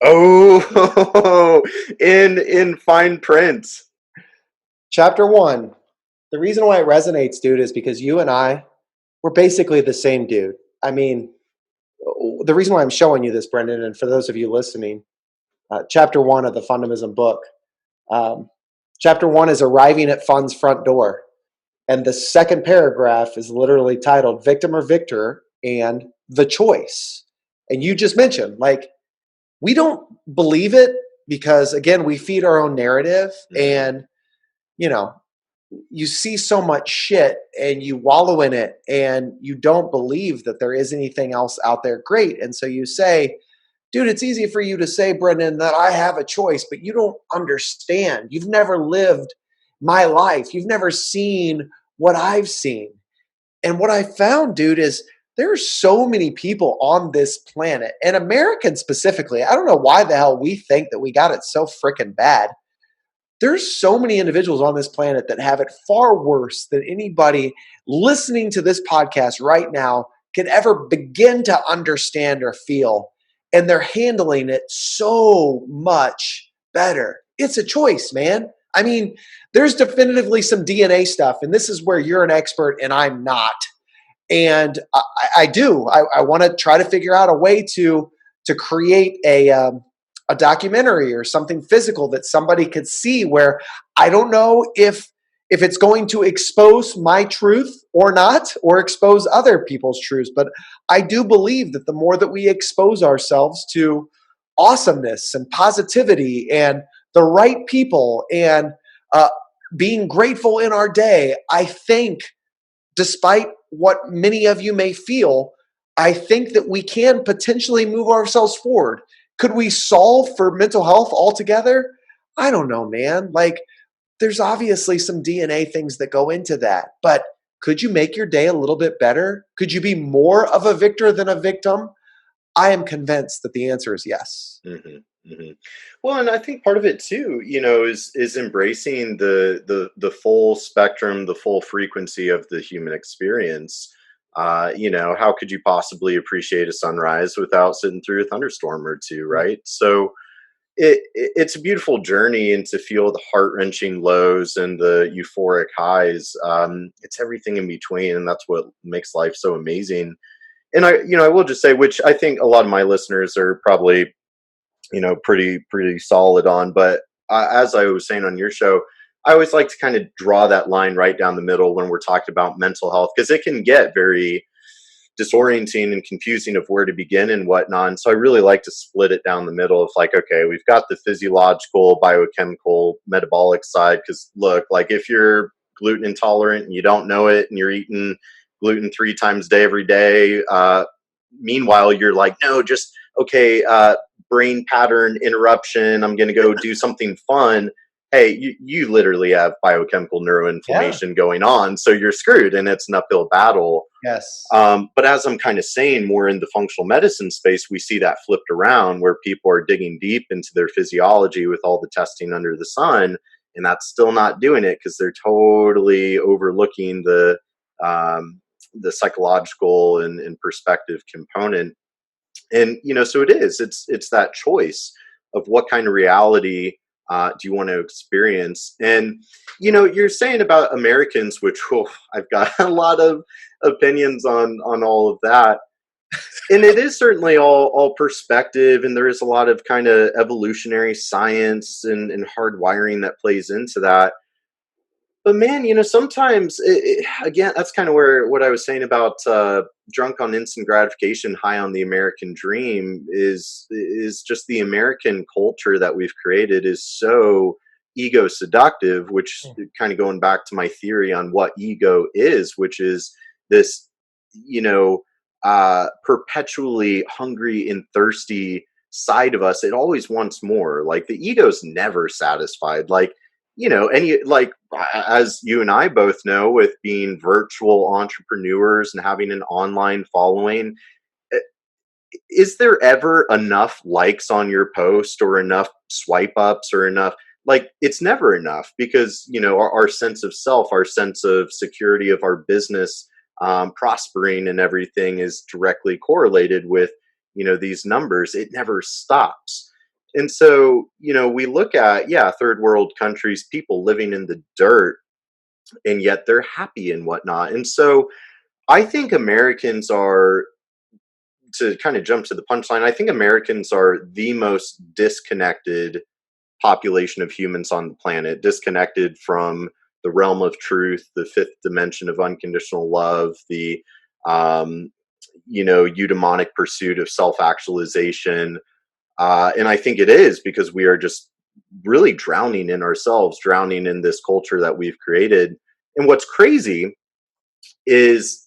Oh, in fine print. Chapter 1. The reason why it resonates, dude, is because you and I, we're basically the same dude. I mean, the reason why I'm showing you this, Brendan, and for those of you listening, chapter 1 of the Fundamism book. Um, chapter 1 is arriving at fun's front door. And the second paragraph is literally titled Victim or Victor and the Choice. And you just mentioned, like, we don't believe it because, again, we feed our own narrative. Mm-hmm. And, you know, you see so much shit and you wallow in it and you don't believe that there is anything else out there great. And so you say, dude, it's easy for you to say, Brendan, that I have a choice, but you don't understand. You've never lived my life. You've never seen what I've seen. And what I found, dude, is there are so many people on this planet, and Americans specifically. I don't know why the hell we think that we got it so freaking bad. There's so many individuals on this planet that have it far worse than anybody listening to this podcast right now can ever begin to understand or feel. And they're handling it so much better. It's a choice, man. I mean, there's definitively some DNA stuff, and this is where you're an expert and I'm not. And I do. I want to try to figure out a way to create a documentary or something physical that somebody could see. Where I don't know if it's going to expose my truth or not, or expose other people's truths. But I do believe that the more that we expose ourselves to awesomeness and positivity and the right people and uh, being grateful in our day, I think despite what many of you may feel, I think that we can potentially move ourselves forward. Could we solve for mental health altogether? I don't know, man. Like, there's obviously some DNA things that go into that, but could you make your day a little bit better? Could you be more of a victor than a victim? I am convinced that the answer is yes. Mm-hmm, mm-hmm. Well, and I think part of it too, is embracing the full spectrum, the full frequency of the human experience. How could you possibly appreciate a sunrise without sitting through a thunderstorm or two, right? So it's a beautiful journey, and to feel the heart wrenching lows and the euphoric highs. It's everything in between, and that's what makes life so amazing. And I will just say, which I think a lot of my listeners are probably pretty solid on. But as I was saying on your show, I always like to kind of draw that line right down the middle when we're talking about mental health, because it can get very disorienting and confusing of where to begin and whatnot. And so I really like to split it down the middle of, like, okay, we've got the physiological, biochemical, metabolic side. Because look, like, if you're gluten intolerant and you don't know it and you're eating gluten 3 times a day every day, meanwhile you're like, no, just okay, brain pattern interruption, I'm going to go do something fun. Hey, you literally have biochemical Yeah. neuroinflammation going on, so you're screwed, and it's an uphill battle. Yes. But as I'm kind of saying, more in the functional medicine space, we see that flipped around, where people are digging deep into their physiology with all the testing under the sun, and that's still not doing it because they're totally overlooking the psychological and perspective component. And so it's that choice of what kind of reality do you want to experience. And you're saying about Americans, which I've got a lot of opinions on all of that. And it is certainly all perspective, and there is a lot of kind of evolutionary science and hardwiring that plays into that. But man, sometimes again, that's kind of where what I was saying about drunk on instant gratification, high on the American dream is just the American culture that we've created is so ego seductive, which kind of going back to my theory on what ego is, which is this, perpetually hungry and thirsty side of us. It always wants more. Like, the ego's never satisfied. Like, any, like, as you and I both know, with being virtual entrepreneurs and having an online following, eh, is there ever enough likes on your post or enough swipe ups or enough? Like, it's never enough, because our sense of self, our sense of security of our business prospering and everything is directly correlated with these numbers. It never stops. And so, we look at, yeah, third world countries, people living in the dirt, and yet they're happy and whatnot. And so I think Americans are, to kind of jump to the punchline, I think Americans are the most disconnected population of humans on the planet, disconnected from the realm of truth, the fifth dimension of unconditional love, the um, eudaimonic pursuit of self-actualization. And I think it is because we are just really drowning in ourselves, drowning in this culture that we've created. And what's crazy is,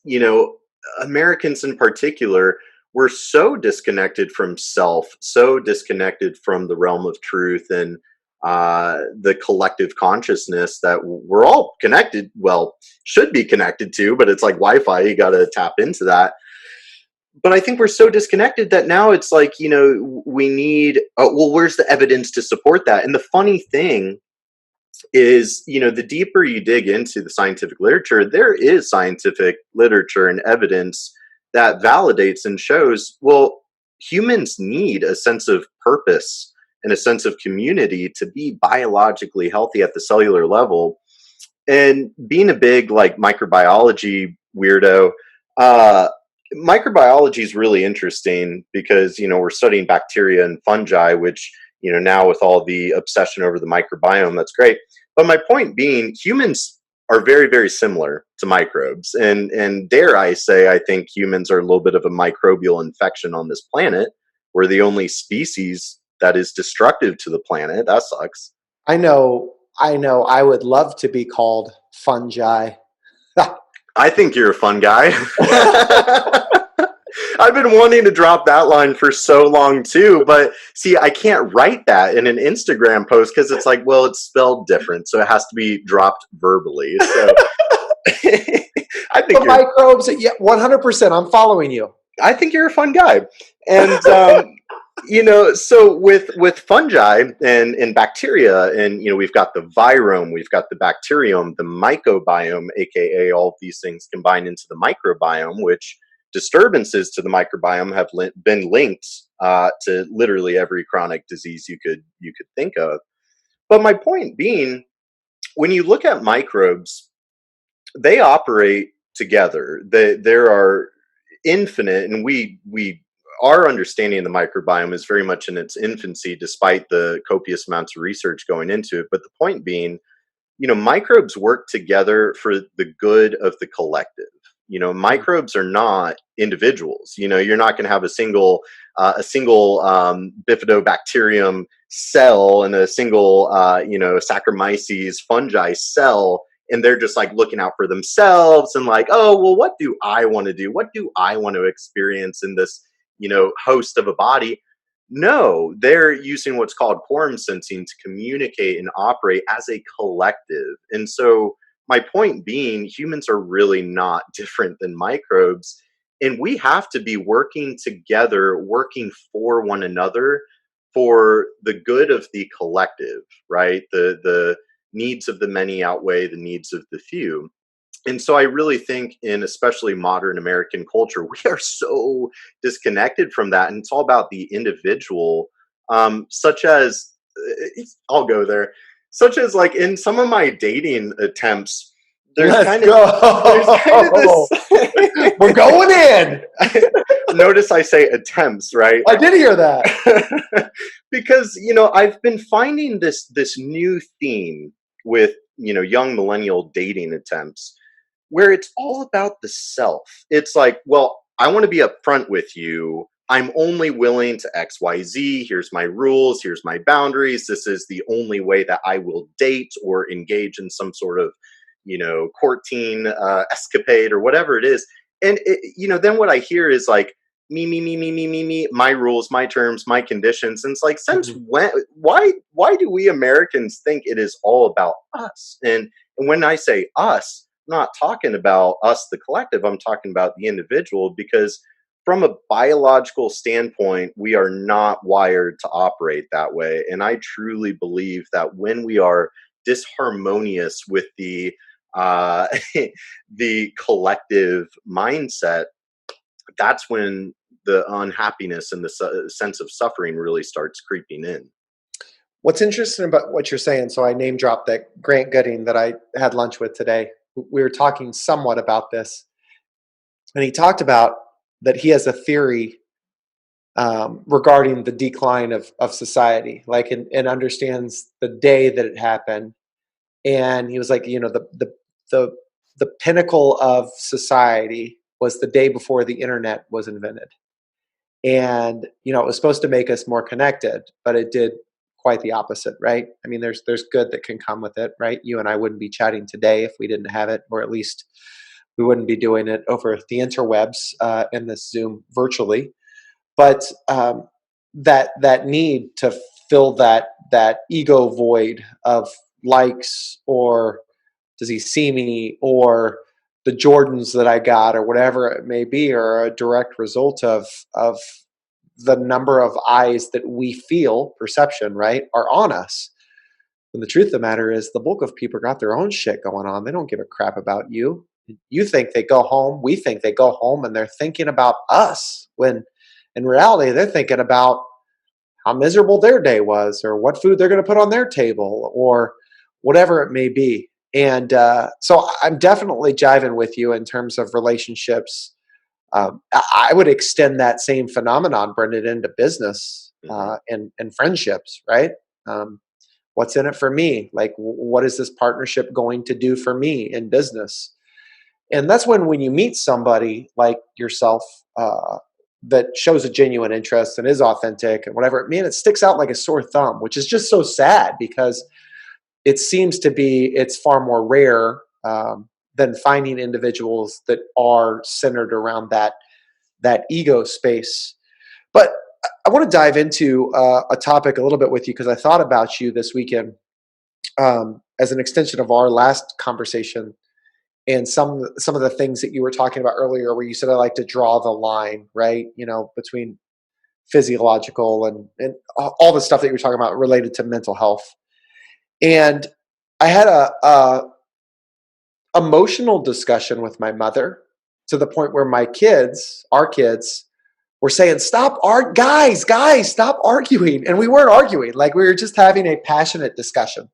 Americans in particular, we're so disconnected from self, so disconnected from the realm of truth and the collective consciousness that we're all connected, well, should be connected to, but it's like Wi-Fi, you got to tap into that. But I think we're so disconnected that now it's like, we need, oh, well, where's the evidence to support that? And the funny thing is, the deeper you dig into the scientific literature, there is scientific literature and evidence that validates and shows, well, humans need a sense of purpose and a sense of community to be biologically healthy at the cellular level. And being a big like microbiology weirdo, uh, microbiology is really interesting because we're studying bacteria and fungi, which now with all the obsession over the microbiome, that's great. But my point being, humans are very very similar to microbes, and dare I say, I think humans are a little bit of a microbial infection on this planet. We're the only species that is destructive to the planet. That sucks. I would love to be called fungi. I think you're a fun guy. I've been wanting to drop that line for so long too, but see, I can't write that in an Instagram post because it's like, well, it's spelled different, so it has to be dropped verbally. So I think The you're, microbes, yeah, 100%. I'm following you. I think you're a fun guy, and so with fungi and bacteria, and we've got the virome, we've got the bacterium, the mycobiome, aka all of these things combined into the microbiome, which disturbances to the microbiome have been linked to literally every chronic disease you could think of. But my point being, when you look at microbes, they operate together. There are infinite, and we our understanding of the microbiome is very much in its infancy, despite the copious amounts of research going into it. But the point being, microbes work together for the good of the collective. Microbes are not individuals. You're not going to have a single bifidobacterium cell and a single Saccharomyces fungi cell, and they're just like looking out for themselves and like, oh, well, what do I want to do? What do I want to experience in this host of a body? No, they're using what's called quorum sensing to communicate and operate as a collective. And so, my point being, humans are really not different than microbes. And we have to be working together, working for one another for the good of the collective, right? The needs of the many outweigh the needs of the few. And so I really think in especially modern American culture, we are so disconnected from that. And it's all about the individual, such as, I'll go there, such as like in some of my dating attempts, there's Let's kind of, there's kind of go. this, We're going in. notice I say attempts, right? I did hear that. Because, I've been finding this new theme with, young millennial dating attempts where it's all about the self. It's like, well, I want to be upfront with you. I'm only willing to XYZ. Here's my rules. Here's my boundaries. This is the only way that I will date or engage in some sort of, courting escapade or whatever it is. And, then what I hear is like, me, my rules, my terms, my conditions. And it's like, since Mhm. when, why do we Americans think it is all about us? And when I say us, I'm not talking about us, the collective. I'm talking about the individual, because from a biological standpoint, we are not wired to operate that way. And I truly believe that when we are disharmonious with uh, the collective mindset, that's when the unhappiness and the sense of suffering really starts creeping in. What's interesting about what you're saying, so I name dropped that Grant Gooding that I had lunch with today. We were talking somewhat about this, and he talked about that he has a theory regarding the decline of society, like and understands the day that it happened. And he was like, the the pinnacle of society was the day before the internet was invented. And it was supposed to make us more connected, but it did quite the opposite, right? I mean, there's good that can come with it, right? You and I wouldn't be chatting today if we didn't have it, or at least we wouldn't be doing it over the interwebs in this Zoom virtually. But that need to fill that ego void of likes, or does he see me, or the Jordans that I got, or whatever it may be, are a direct result of the number of eyes that we feel, perception, right, are on us. And the truth of the matter is, the bulk of people got their own shit going on. They don't give a crap about you. You think they go home, we think they go home, and they're thinking about us, when in reality they're thinking about how miserable their day was, or what food they're going to put on their table, or whatever it may be. And so I'm definitely jiving with you in terms of relationships. I would extend that same phenomenon, Brendan, into business and friendships, right? What's in it for me? Like, what is this partnership going to do for me in business? And that's when you meet somebody like yourself that shows a genuine interest and is authentic and whatever, man, it sticks out like a sore thumb, which is just so sad, because it seems to be, it's far more rare than finding individuals that are centered around that ego space. But I want to dive into a topic a little bit with you, because I thought about you this weekend as an extension of our last conversation, and some of the things that you were talking about earlier, where you said, I like to draw the line, right, between physiological and all the stuff that you were talking about related to mental health. And I had a emotional discussion with my mother, to the point where our kids were saying, guys, stop arguing. And we weren't arguing, like we were just having a passionate discussion.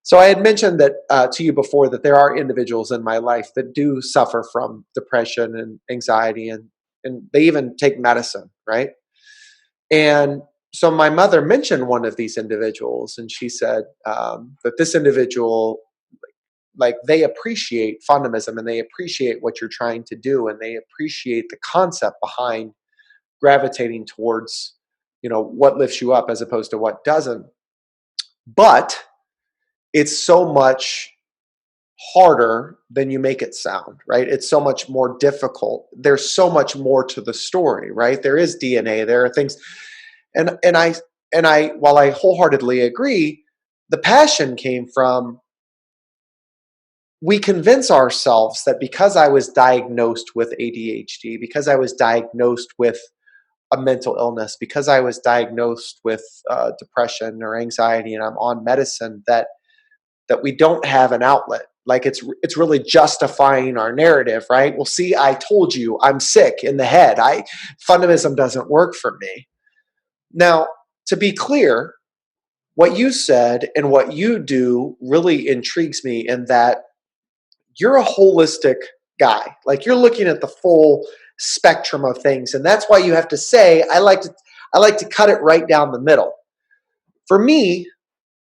So I had mentioned that to you before, that there are individuals in my life that do suffer from depression and anxiety, and they even take medicine, right? And so my mother mentioned one of these individuals, and she said that this individual, like, they appreciate fundamentalism, and they appreciate what you're trying to do, and they appreciate the concept behind gravitating towards, what lifts you up as opposed to what doesn't. But it's so much harder than you make it sound, right? It's so much more difficult. There's so much more to the story, right? There is DNA, there are things. And I while I wholeheartedly agree, the passion came from, we convince ourselves that because I was diagnosed with ADHD, because I was diagnosed with a mental illness, because I was diagnosed with depression or anxiety, and I'm on medicine, that we don't have an outlet. Like, it's really justifying our narrative, right? Well, see, I told you I'm sick in the head. Fundamentalism doesn't work for me. Now, to be clear, what you said and what you do really intrigues me, in that you're a holistic guy. Like, you're looking at the full spectrum of things. And that's why you have to say, I like to cut it right down the middle. For me,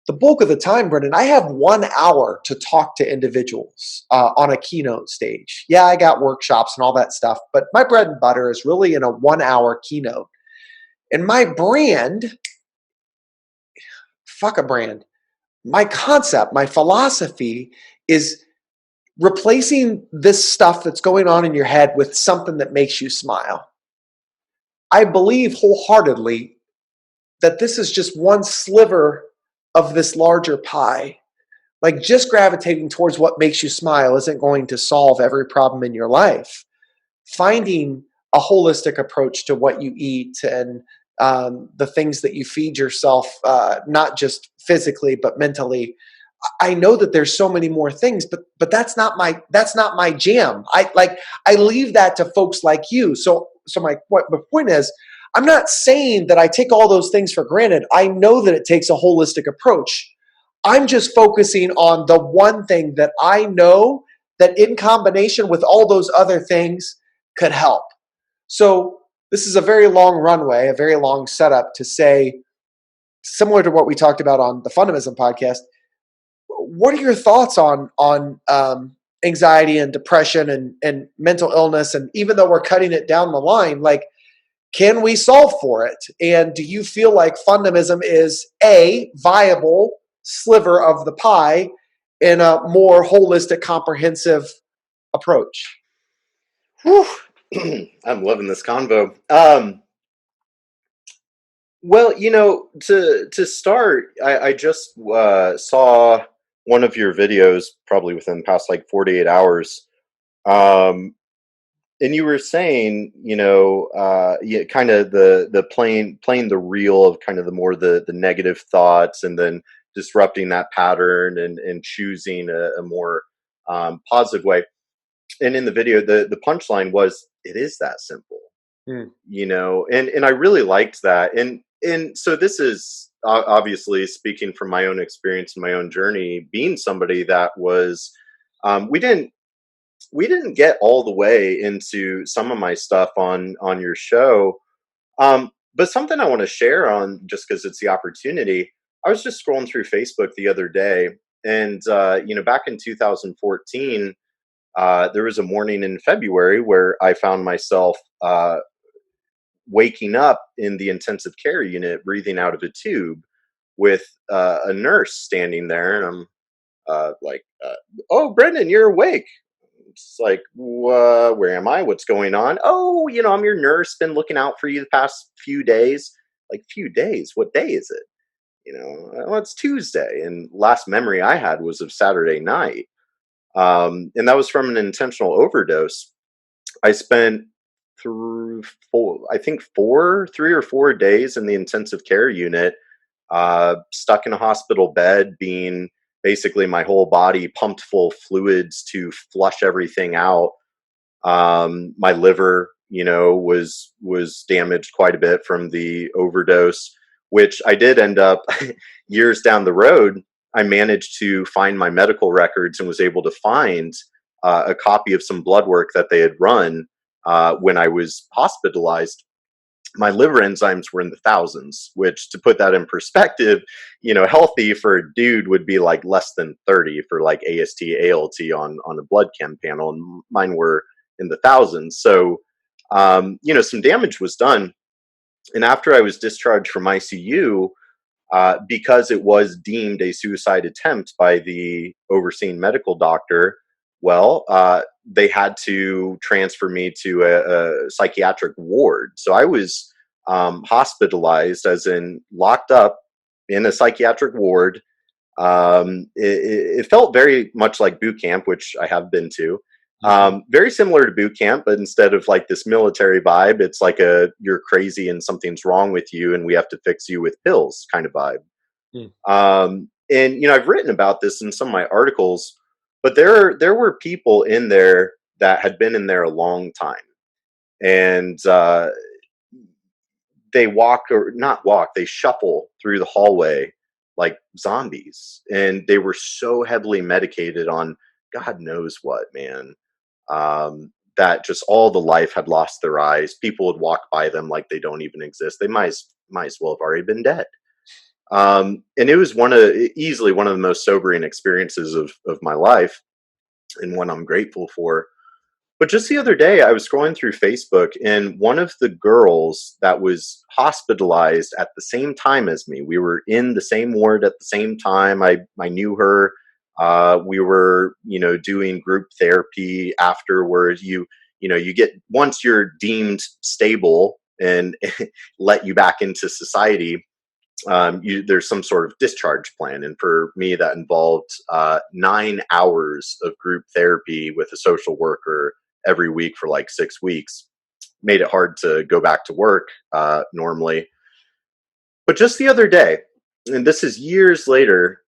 the bulk of the time, Brendan, I have 1 hour to talk to individuals on a keynote stage. Yeah, I got workshops and all that stuff, but my bread and butter is really in a 1 hour keynote. And my brand, fuck a brand, my concept, my philosophy is replacing this stuff that's going on in your head with something that makes you smile. I believe wholeheartedly that this is just one sliver of this larger pie. Like, just gravitating towards what makes you smile isn't going to solve every problem in your life. Finding a holistic approach to what you eat, and the things that you feed yourself, not just physically but mentally. I know that there's so many more things, but that's not my jam. I leave that to folks like you. So my point is, I'm not saying that I take all those things for granted. I know that it takes a holistic approach. I'm just focusing on the one thing that I know that in combination with all those other things could help. So this is a very long runway, a very long setup to say, similar to what we talked about on the Fundamentalism podcast. What are your thoughts on anxiety and depression and mental illness? And even though we're cutting it down the line, like, can we solve for it? And do you feel like fundamentalism is a viable sliver of the pie in a more holistic, comprehensive approach? Whew. I'm loving this convo. Well, to start, I just saw one of your videos probably within the past like 48 hours. Um, and you were saying, yeah, kind of the playing the reel of kind of the negative thoughts, and then disrupting that pattern, and choosing a more positive way. And in the video, the punchline was, it is that simple. Mm. And I really liked that. And so this is obviously speaking from my own experience and my own journey, being somebody that was, we didn't get all the way into some of my stuff on your show. But something I want to share on, just because it's the opportunity. I was just scrolling through Facebook the other day, and back in 2014, there was a morning in February where I found myself waking up in the intensive care unit, breathing out of a tube, with a nurse standing there, and I'm like, "Oh, Brendan, you're awake." It's like, where am I? What's going on? Oh, I'm your nurse. Been looking out for you the past few days. Like, few days? What day is it? Well, it's Tuesday, and last memory I had was of Saturday night, and that was from an intentional overdose. I spent through I think 3 or 4 days in the intensive care unit, stuck in a hospital bed, being basically my whole body pumped full of fluids to flush everything out. My liver, was damaged quite a bit from the overdose, which I did end up years down the road. I managed to find my medical records and was able to find a copy of some blood work that they had run when I was hospitalized. My liver enzymes were in the thousands, which, to put that in perspective, healthy for a dude would be like less than 30 for like AST, ALT on a blood chem panel, and mine were in the thousands. So, some damage was done. And after I was discharged from ICU, because it was deemed a suicide attempt by the overseeing medical doctor, well, they had to transfer me to a psychiatric ward. So I was hospitalized, as in locked up in a psychiatric ward. It felt very much like boot camp, which I have been to. Very similar to boot camp, but instead of like this military vibe, it's like you're crazy and something's wrong with you and we have to fix you with pills kind of vibe. Mm. And I've written about this in some of my articles, but there were people in there that had been in there a long time, and they walk, or not walk, they shuffle through the hallway like zombies, and they were so heavily medicated on God knows what, man. That just all the life had lost their eyes. People would walk by them like they don't even exist. They might as well have already been dead. And it was easily one of the most sobering experiences of my life, and one I'm grateful for. But just the other day, I was scrolling through Facebook, and one of the girls that was hospitalized at the same time as me, we were in the same ward at the same time. I knew her. We were, doing group therapy afterwards. You get, once you're deemed stable and let you back into society, there's some sort of discharge plan. And for me, that involved 9 hours of group therapy with a social worker every week for like 6 weeks. Made it hard to go back to work normally. But just the other day, and this is years later,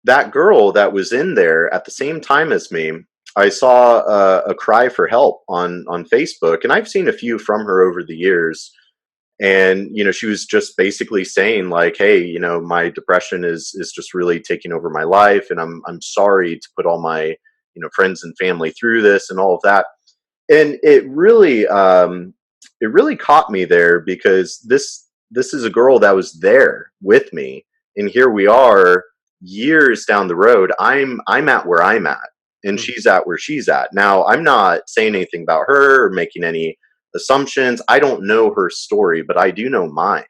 that girl that was in there at the same time as me, I saw a cry for help on Facebook, and I've seen a few from her over the years. And she was just basically saying like, "Hey, my depression is just really taking over my life, and I'm sorry to put all my friends and family through this and all of that." And it really caught me there, because this is a girl that was there with me, and here we are years down the road. I'm at where I'm at, and Mm, she's at where she's at. Now, I'm not saying anything about her or making any assumptions. I don't know her story, but I do know mine.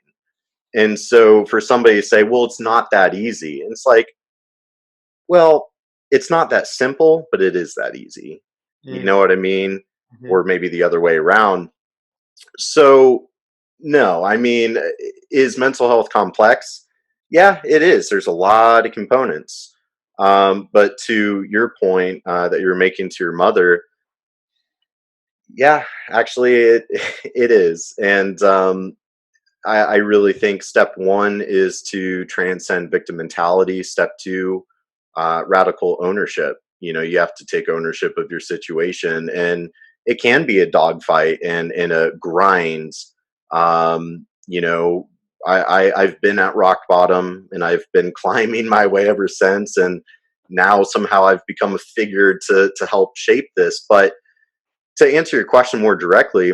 And so for somebody to say, "Well, it's not that easy," and it's like, well, it's not that simple, but it is that easy. You mm, know what I mean? mhm, Or maybe the other way around. So, no, I mean, is mental health complex? Yeah, it is. There's a lot of components. But to your point that you were making to your mother, yeah, actually, it it is. And I really think step one is to transcend victim mentality. Step two, radical ownership. You have to take ownership of your situation, and it can be a dogfight and a grind. You know, I've been at rock bottom, and I've been climbing my way ever since. And now somehow I've become a figure to help shape this. But to answer your question more directly,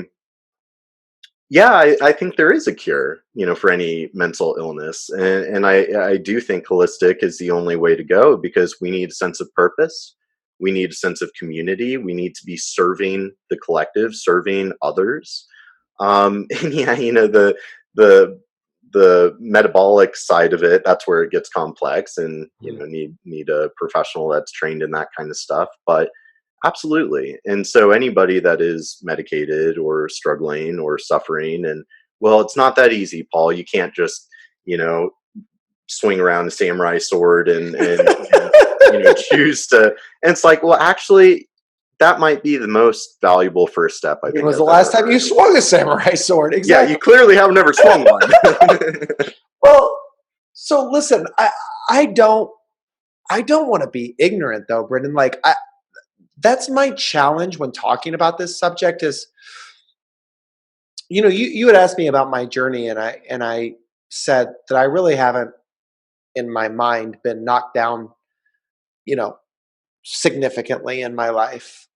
yeah, I think there is a cure, for any mental illness, and I do think holistic is the only way to go, because we need a sense of purpose, we need a sense of community, we need to be serving the collective, serving others, and yeah, the the metabolic side of it, that's where it gets complex, and mhm. need a professional that's trained in that kind of stuff, but absolutely. And so anybody that is medicated or struggling or suffering, and well, it's not that easy, Paul. You can't just, you know, swing around a samurai sword and choose to. And it's like, well, actually, that might be the most valuable first step I When think was the I've last ever time you heard. swung a samurai sword? Yeah, you Exactly. clearly have never swung one. Well, so listen, I don't I don't want to be ignorant though, Brendan. Like that's my challenge when talking about this subject is, you had asked me about my journey, and I said that I really haven't in my mind been knocked down, you know, significantly in my life.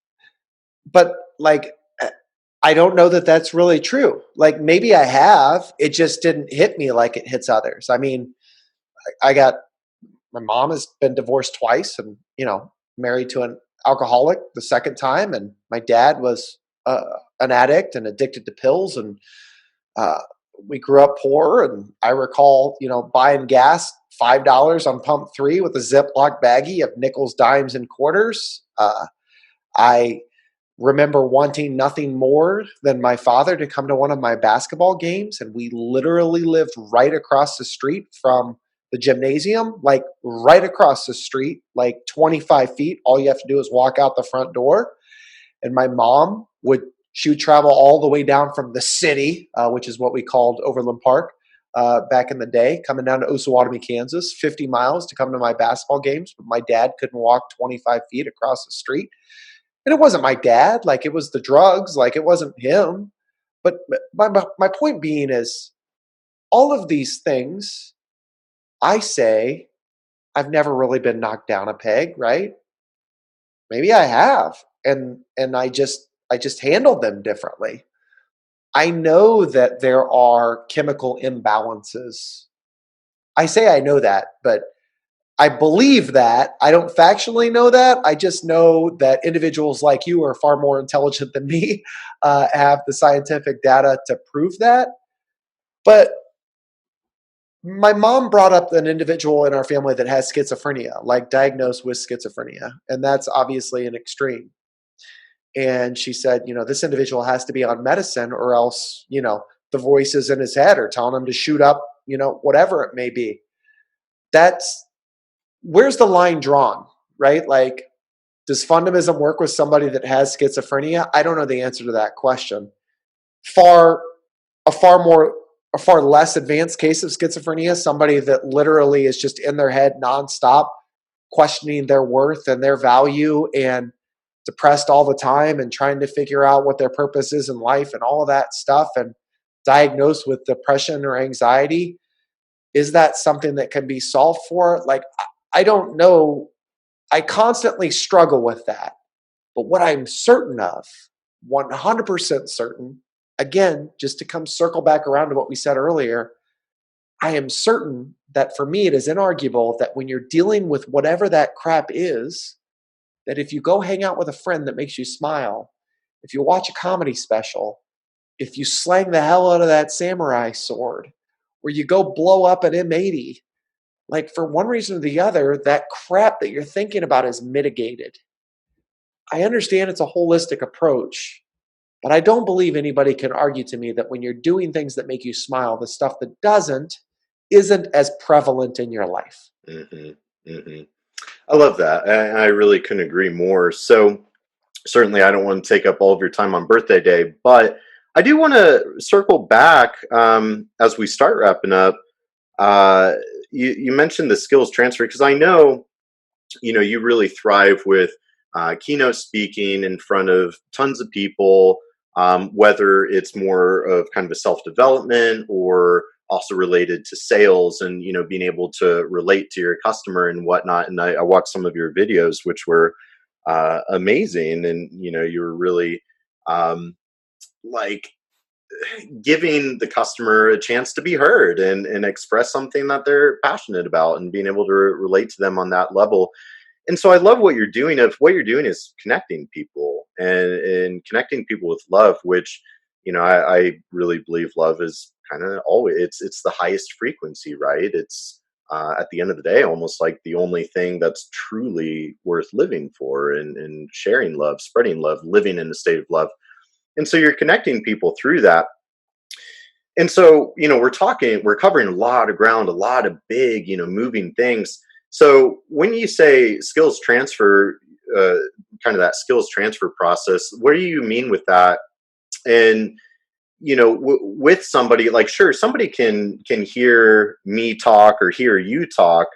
But like I don't know that that's really true. Like maybe I have, it just didn't hit me like it hits others. I mean, I got my mom has been divorced twice, and married to an alcoholic the second time, and my dad was an addict and addicted to pills, and uh, we grew up poor. And I recall buying gas $5 on pump 3 with a Ziploc baggie of nickels, dimes, and quarters. I remember wanting nothing more than my father to come to one of my basketball games, and we literally lived right across the street from the gymnasium, like right across the street, like 25 feet. All you have to do is walk out the front door. And my mom she would travel all the way down from the city, which is what we called Overland Park back in the day, coming down to Osawatomie, Kansas, 50 miles to come to my basketball games. But my dad couldn't walk 25 feet across the street. And it wasn't my dad, like it was the drugs, like it wasn't him. But my point being is all of these things, I say, I've never really been knocked down a peg, right? Maybe I have. And I just handled them differently. I know that there are chemical imbalances. I say I know that, but I believe that. I don't factually know that. I just know that individuals like you are far more intelligent than me, have the scientific data to prove that. But my mom brought up an individual in our family that has schizophrenia, like diagnosed with schizophrenia. And that's obviously an extreme. And she said, this individual has to be on medicine, or else, the voices in his head are telling him to shoot up, whatever it may be. That's Where's the line drawn, right? Like, does fundamentalism work with somebody that has schizophrenia? I don't know the answer to that question. Far a far more a far less advanced case of schizophrenia, somebody that literally is just in their head nonstop, questioning their worth and their value, and depressed all the time and trying to figure out what their purpose is in life and all of that stuff and diagnosed with depression or anxiety, is that something that can be solved for? Like, I don't know. I constantly struggle with that. But what I'm certain of, 100% certain, again, just to come circle back around to what we said earlier, I am certain that for me, it is inarguable that when you're dealing with whatever that crap is, that if you go hang out with a friend that makes you smile, if you watch a comedy special, if you slang the hell out of that samurai sword, or you go blow up an M80, like for one reason or the other, that crap that you're thinking about is mitigated. I understand it's a holistic approach, but I don't believe anybody can argue to me that when you're doing things that make you smile, the stuff that doesn't isn't as prevalent in your life. Hmm. Hmm. I love that. I really couldn't agree more. So certainly, I don't want to take up all of your time on birthday day, but I do want to circle back as we start wrapping up. Uh, you mentioned the skills transfer because I know you really thrive with keynote speaking in front of tons of people, whether it's more of kind of a self-development or also related to sales and being able to relate to your customer and whatnot. And I watched some of your videos which were amazing, and you were really like giving the customer a chance to be heard and express something that they're passionate about and being able to relate to them on that level. And so I love what you're doing. Of what you're doing is connecting people and connecting people with love, which I really believe love is kind of always it's the highest frequency, right? It's at the end of the day almost like the only thing that's truly worth living for, and sharing love, spreading love, living in a state of love. And so you're connecting people through that. And so we're covering a lot of ground, a lot of big moving things. So when you say skills transfer, uh, kind of that skills transfer process, what do you mean with that? And with somebody, like, sure, somebody can hear me talk or hear you talk,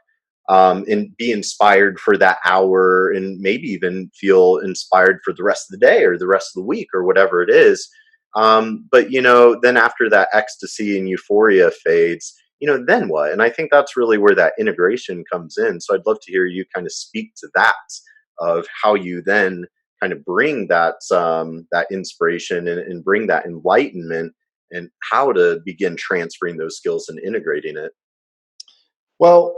and be inspired for that hour, and maybe even feel inspired for the rest of the day or the rest of the week or whatever it is. But then after that ecstasy and euphoria fades, then what? And I think that's really where that integration comes in. So I'd love to hear you kind of speak to that, of how you then kind of bring that inspiration, and bring that enlightenment, and how to begin transferring those skills and integrating it. Well,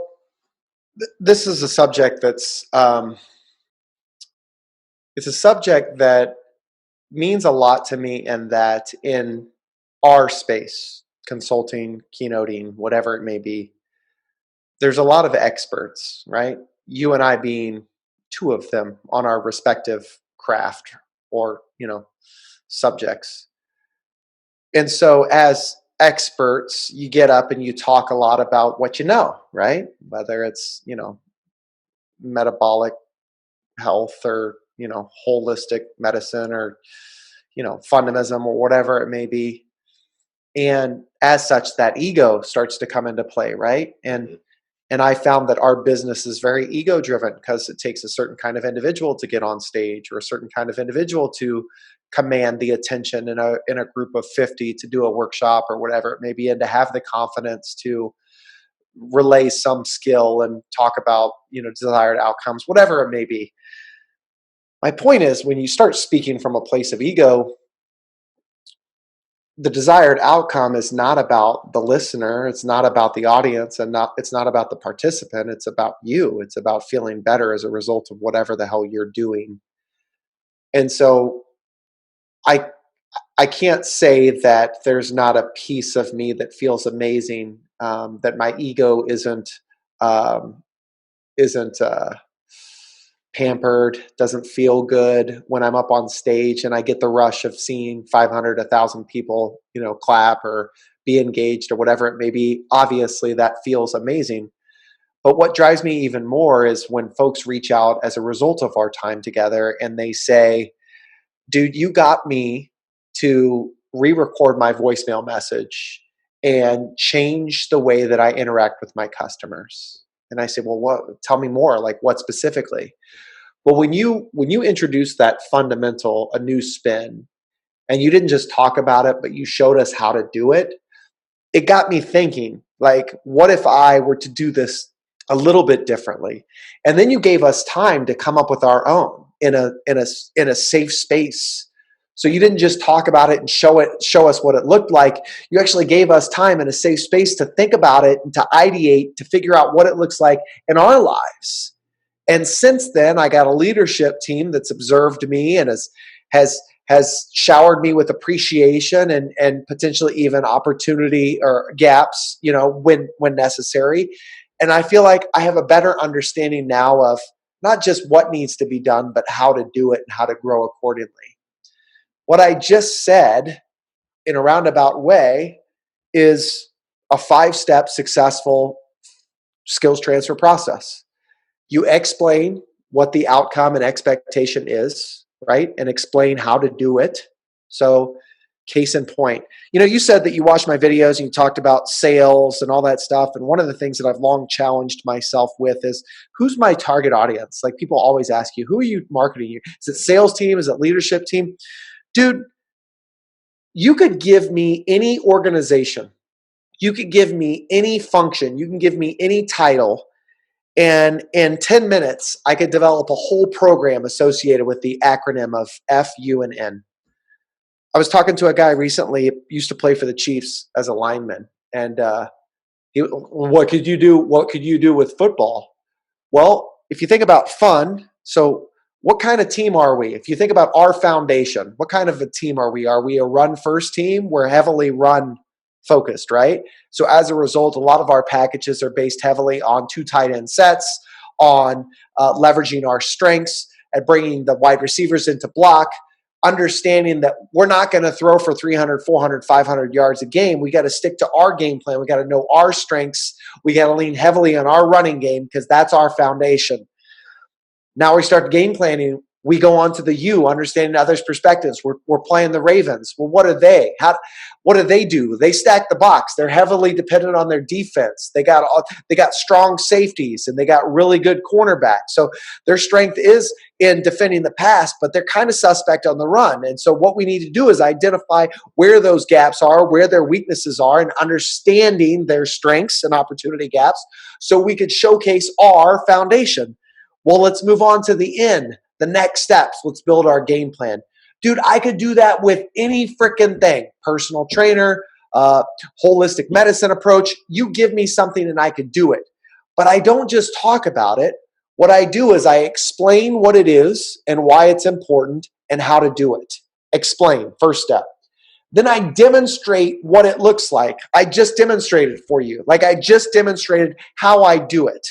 this is a subject that's it's a subject that means a lot to me, and that in our space, consulting, keynoting, whatever it may be, there's a lot of experts, right? You and I being two of them on our respective craft or, subjects. And so as experts, you get up and you talk a lot about what you know, right? Whether it's, metabolic health or, holistic medicine or, fundamentalism or whatever it may be. And as such, that ego starts to come into play, right? And Mhm. and I found that our business is very ego driven because it takes a certain kind of individual to get on stage, or a certain kind of individual to command the attention in a group of 50 to do a workshop or whatever it may be, and to have the confidence to relay some skill and talk about, desired outcomes, whatever it may be. My point is, when you start speaking from a place of ego, the desired outcome is not about the listener, it's not about the audience, and it's not about the participant, it's about you. It's about feeling better as a result of whatever the hell you're doing. And so i I can't say that there's not a piece of me that feels amazing, that my ego um, isn't pampered, doesn't feel good when I'm up on stage and I get the rush of seeing 500, 1,000 people, clap or be engaged or whatever it may be. Obviously, that feels amazing. But what drives me even more is when folks reach out as a result of our time together and they say, dude, you got me to re record my voicemail message and change the way that I interact with my customers. And I say, well, what? Tell me more. Like, what specifically? But when you introduced that fundamental, a new spin, and you didn't just talk about it, but you showed us how to do it, it got me thinking, like, what if I were to do this a little bit differently? And then you gave us time to come up with our own in a safe space. So you didn't just talk about it and show us what it looked like. You actually gave us time in a safe space to think about it and to ideate, to figure out what it looks like in our lives. And since then, I got a leadership team that's observed me and has has showered me with appreciation and potentially even opportunity or gaps, when necessary. And I feel like I have a better understanding now of not just what needs to be done, but how to do it and how to grow accordingly. What I just said in a roundabout way is a 5-step successful skills transfer process. You explain what the outcome and expectation is, right? And explain how to do it. So, case in point, you said that you watched my videos and you talked about sales and all that stuff. And one of the things that I've long challenged myself with is, who's my target audience? Like, people always ask you, who are you marketing? Is it sales team? Is it leadership team? Dude, you could give me any organization. You could give me any function. You can give me any title. And in 10 minutes, I could develop a whole program associated with the acronym of F, U, and N. I was talking to a guy recently, used to play for the Chiefs as a lineman. And what could you do? What could you do with football? Well, if you think about fun, so what kind of team are we? If you think about our foundation, what kind of a team are we? Are we a run first team? We're heavily run focused, right? So as a result, a lot of our packages are based heavily on 2 tight end sets, on leveraging our strengths and bringing the wide receivers into block, understanding that we're not going to throw for 300, 400, 500 yards a game. We got to stick to our game plan. We got to know our strengths. We got to lean heavily on our running game because that's our foundation. Now we start game planning. We go on to the U, understanding others' perspectives. We're playing the Ravens. Well, what are they? What do they do? They stack the box. They're heavily dependent on their defense. They got strong safeties and they got really good cornerbacks. So their strength is in defending the pass, but they're kind of suspect on the run. And so what we need to do is identify where those gaps are, where their weaknesses are, and understanding their strengths and opportunity gaps so we could showcase our foundation. Well, let's move on to the end. The next steps. Let's build our game plan. Dude, I could do that with any freaking thing. Personal trainer, holistic medicine approach. You give me something and I could do it. But I don't just talk about it. What I do is I explain what it is and why it's important and how to do it. Explain, first step. Then I demonstrate what it looks like. I just demonstrated for you. Like, I just demonstrated how I do it.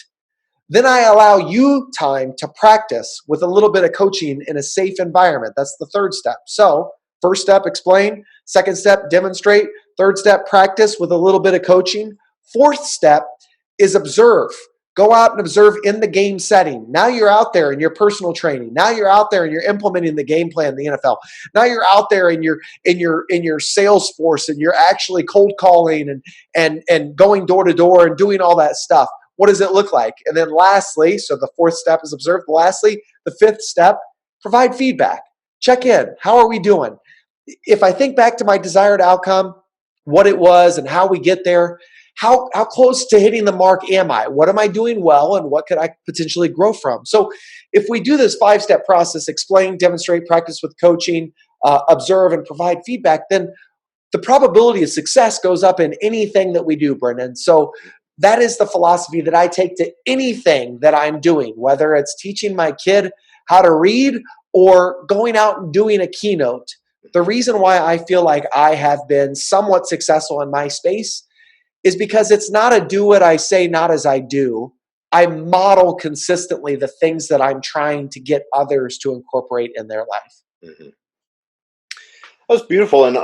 Then I allow you time to practice with a little bit of coaching in a safe environment. That's the third step. So, first step, explain. Second step, demonstrate. Third step, practice with a little bit of coaching. Fourth step is observe. Go out and observe in the game setting. Now you're out there in your personal training. Now you're out there and you're implementing the game plan in the NFL. Now you're out there in your sales force and you're actually cold calling and going door to door and doing all that stuff. What does it look like? And then lastly, so the fourth step is observe. Lastly, the fifth step, provide feedback. Check in. How are we doing? If I think back to my desired outcome, what it was and how we get there, how close to hitting the mark am I? What am I doing well and what could I potentially grow from? So if we do this 5-step process, explain, demonstrate, practice with coaching, observe, and provide feedback, then the probability of success goes up in anything that we do, Brendan. So that is the philosophy that I take to anything that I'm doing, whether it's teaching my kid how to read or going out and doing a keynote. The reason why I feel like I have been somewhat successful in my space is because it's not a do what I say, not as I do. I model consistently the things that I'm trying to get others to incorporate in their life. Mm-hmm. That was beautiful, and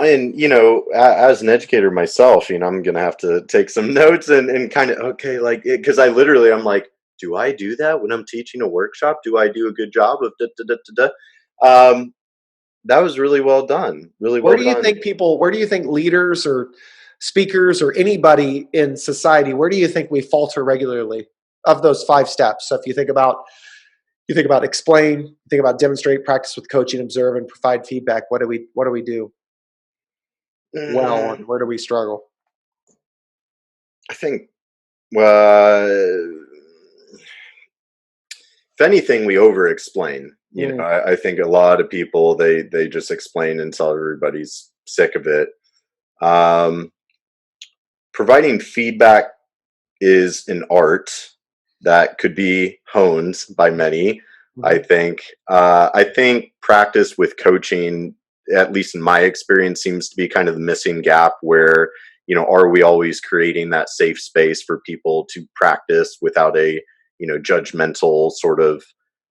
as an educator myself, I'm gonna have to take some notes and kind of like, because I'm like, do I do that when I'm teaching a workshop? Do I do a good job of da da da da da? That was really well done. Really well done. Where do you think leaders or speakers or anybody in society, where do you think we falter regularly of those 5 steps? So if you think about You think about explain, you think about demonstrate, practice with coaching, observe, and provide feedback. What do we do well, Mm, and where do we struggle? I think, uh, if anything, we over explain. Mm, I think a lot of people, they just explain until everybody's sick of it. Um, Providing feedback is an art that could be honed by many. mhm. I think practice with coaching, at least in my experience, seems to be kind of the missing gap where, are we always creating that safe space for people to practice without a, judgmental sort of,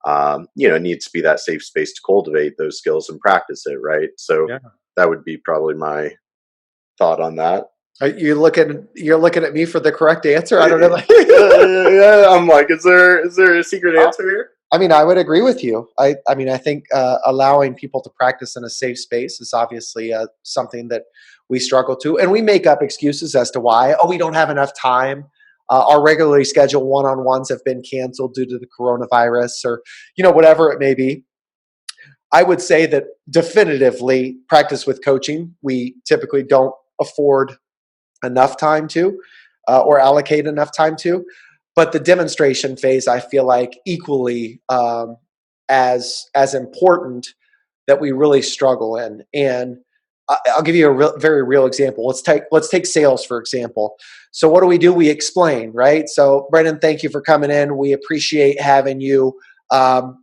it needs to be that safe space to cultivate those skills and practice it, right? So Yeah. that would be probably my thought on that. You're looking at me for the correct answer. I don't know. Yeah, I'm like, is there a secret Uh, answer here? I mean, I would agree with you. I mean, I think allowing people to practice in a safe space is obviously something that we struggle to, and we make up excuses as to why. Oh, we don't have enough time. Our regularly scheduled one-on-ones have been canceled due to the coronavirus, or whatever it may be. I would say that definitively, practice with coaching, we typically don't afford enough time to, or allocate enough time to. But the demonstration phase, I feel like equally as important, that we really struggle in. And I'll give you a very real example. Let's take sales for example. So what do? We explain, right? So Brendan, thank you for coming in. We appreciate having you.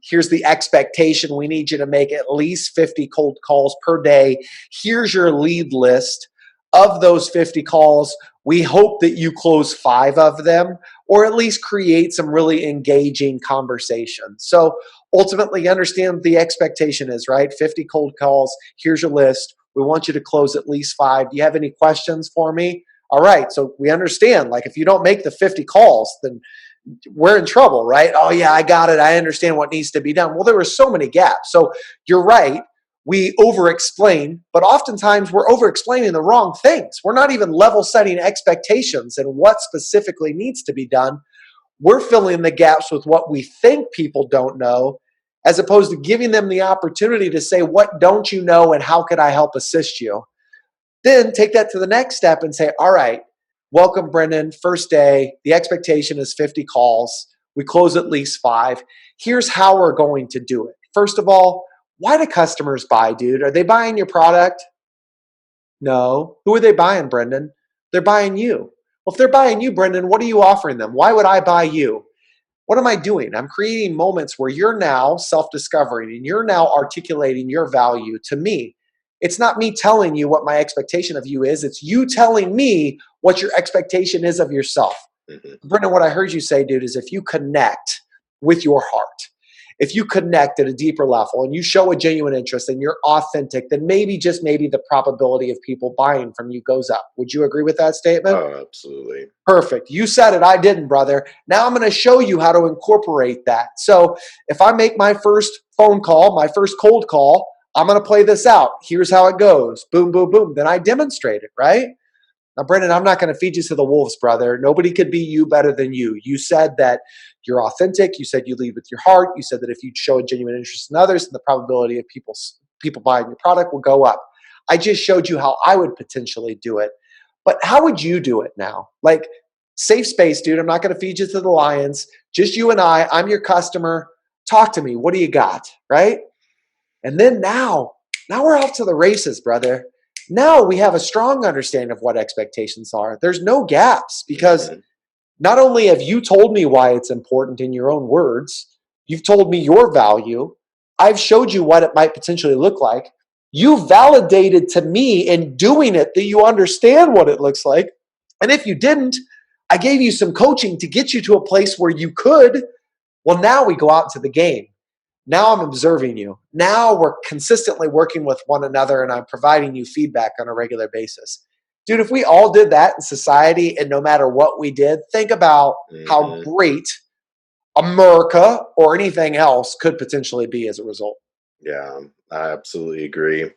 Here's the expectation. We need you to make at least 50 cold calls per day. Here's your lead list. Of those 50 calls, we hope that you close 5 of them, or at least create some really engaging conversation. So ultimately, understand what the expectation is, right? 50 cold calls. Here's your list. We want you to close at least 5. Do you have any questions for me? All right. So we understand, like, if you don't make the 50 calls, then we're in trouble, right? Oh, yeah, I got it. I understand what needs to be done. Well, there were so many gaps. So you're right. We over explain, but oftentimes we're over explaining the wrong things. We're not even level setting expectations and what specifically needs to be done. We're filling the gaps with what we think people don't know, as opposed to giving them the opportunity to say, what don't you know and how could I help assist you? Then take that to the next step and say, all right, welcome, Brendan. First day, the expectation is 50 calls. We close at least 5. Here's how we're going to do it. First of all, why do customers buy, dude? Are they buying your product? No. Who are they buying, Brendan? They're buying you. Well, if they're buying you, Brendan, what are you offering them? Why would I buy you? What am I doing? I'm creating moments where you're now self discovering and you're now articulating your value to me. It's not me telling you what my expectation of you is, it's you telling me what your expectation is of yourself. Hmm. Brendan, what I heard you say, dude, is if you connect with your heart, if you connect at a deeper level and you show a genuine interest and you're authentic, then maybe, just maybe, the probability of people buying from you goes up. Would you agree with that statement? Oh, absolutely. Perfect. You said it. I didn't, brother. Now I'm going to show you how to incorporate that. So if I make my first phone call, my first cold call, I'm going to play this out. Here's how it goes. Boom, boom, boom. Then I demonstrate it, right? Now, Brendan, I'm not going to feed you to the wolves, brother. Nobody could be you better than you. You said that you're authentic. You said you lead with your heart. You said that if you show a genuine interest in others, then the probability of people buying your product will go up. I just showed you how I would potentially do it. But how would you do it now? Like, safe space, dude. I'm not going to feed you to the lions. Just you and I. I'm your customer. Talk to me. What do you got? Right? And then now we're off to the races, brother. Now we have a strong understanding of what expectations are. There's no gaps because Hmm. not only have you told me why it's important in your own words, you've told me your value. I've showed you what it might potentially look like. You validated to me in doing it that you understand what it looks like. And if you didn't, I gave you some coaching to get you to a place where you could. Well, now we go out into the game. Now I'm observing you. Now we're consistently working with one another and I'm providing you feedback on a regular basis. Dude, if we all did that in society and no matter what we did, think about how Hmm. great America or anything else could potentially be as a result. Yeah, I absolutely agree.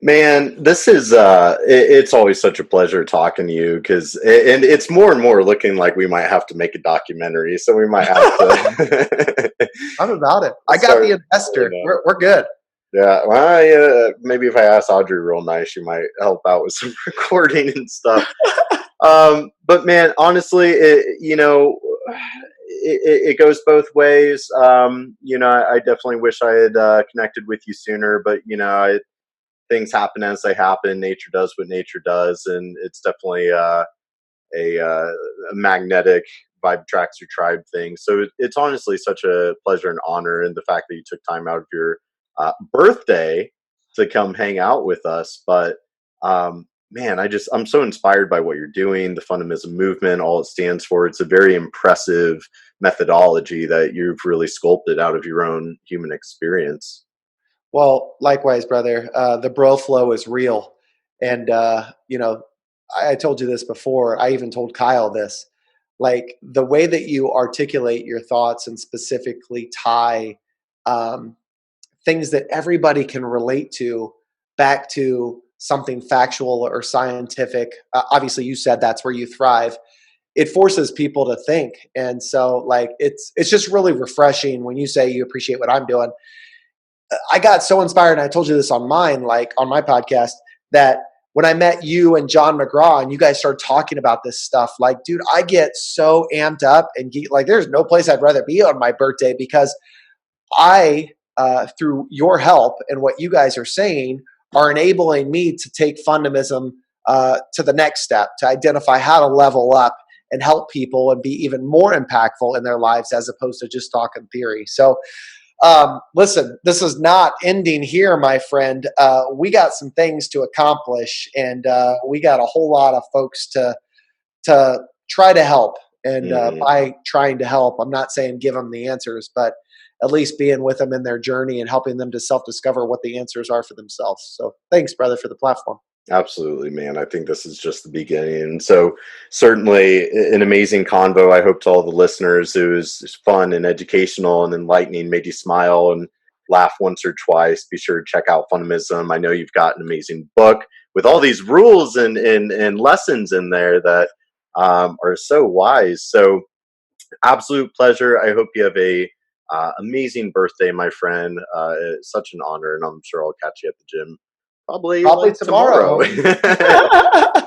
Man, this is it's always such a pleasure talking to you because and it's more and more looking like we might have to make a documentary, so we might have to I'm about it. I got start, the investor. you know. We're good. Yeah, well, yeah, maybe if I ask Audrey real nice, she might help out with some recording and stuff. But man, honestly, it goes both ways. I definitely wish I had connected with you sooner, but things happen as they happen. Nature does what nature does, and it's definitely a magnetic vibe tracks your tribe thing. So it's honestly such a pleasure and honor, and the fact that you took time out of your birthday to come hang out with us. But man, I'm so inspired by what you're doing, the Fundamentalism movement, all it stands for. It's a very impressive methodology that you've really sculpted out of your own human experience. Well, likewise, brother. The bro flow is real, and I told you this before. I even told Kyle this. Like the way that you articulate your thoughts and specifically tie um, things that everybody can relate to back to something factual or scientific. Obviously, you said that's where you thrive. It forces people to think, and so like it's just really refreshing when you say you appreciate what I'm doing. I got so inspired, and I told you this on mine, like on my podcast, that when I met you and John McGraw and you guys started talking about this stuff, like, dude, I get so amped up and like, there's no place I'd rather be on my birthday because I, through your help and what you guys are saying, are enabling me to take fundamentalism to the next step, to identify how to level up and help people and be even more impactful in their lives as opposed to just talking theory. So, listen, this is not ending here, my friend. We got some things to accomplish, and we got a whole lot of folks to try to help. And by trying to help, I'm not saying give them the answers, but at least being with them in their journey and helping them to self-discover what the answers are for themselves. So thanks, brother, for the platform. Absolutely, man. I think this is just the beginning. And so, certainly, an amazing convo. I hope to all the listeners it was fun and educational and enlightening, made you smile and laugh once or twice. Be sure to check out Fundamentalism. I know you've got an amazing book with all these rules and lessons in there that are so wise. So, absolute pleasure. I hope you have a amazing birthday, my friend. It's such an honor, and I'm sure I'll catch you at the gym. Probably like tomorrow.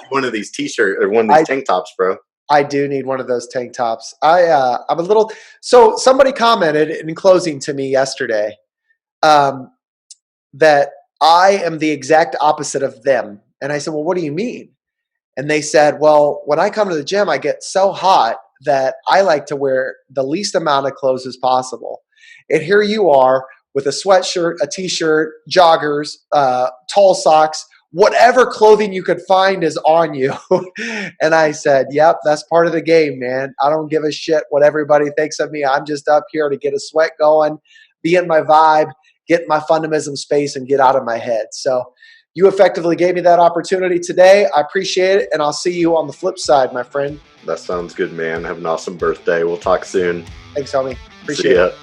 One of these t-shirt or one of these tank tops, bro. I do need one of those tank tops. I'm a little. So somebody commented in closing to me yesterday that I am the exact opposite of them, and I said, "Well, what do you mean?" And they said, "Well, when I come to the gym, I get so hot that I like to wear the least amount of clothes as possible." And here you are with a sweatshirt, a t-shirt, joggers, tall socks, whatever clothing you could find is on you. And I said, yep, that's part of the game, man. I don't give a shit what everybody thinks of me. I'm just up here to get a sweat going, be in my vibe, get in my fundamentalism space, and get out of my head. So you effectively gave me that opportunity today. I appreciate it, and I'll see you on the flip side, my friend. That sounds good, man. Have an awesome birthday. We'll talk soon. Thanks, homie. Appreciate it.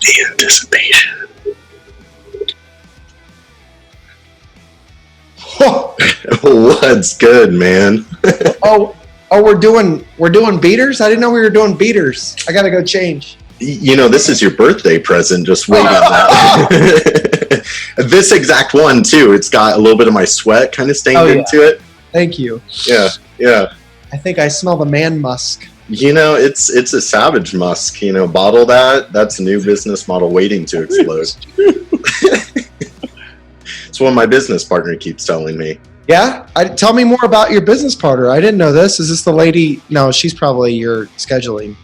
The anticipation. What's good, man? oh, we're doing beaters? I didn't know we were doing beaters. I gotta go change. This is your birthday present. Just waiting. This exact one too. It's got a little bit of my sweat kind of stained into it. Thank you. Yeah. I think I smell the man musk. It's a savage musk. Bottle that. That's a new business model waiting to explode. It's what my business partner keeps telling me. Yeah? Tell me more about your business partner. I didn't know this. Is this the lady? No, she's probably your scheduling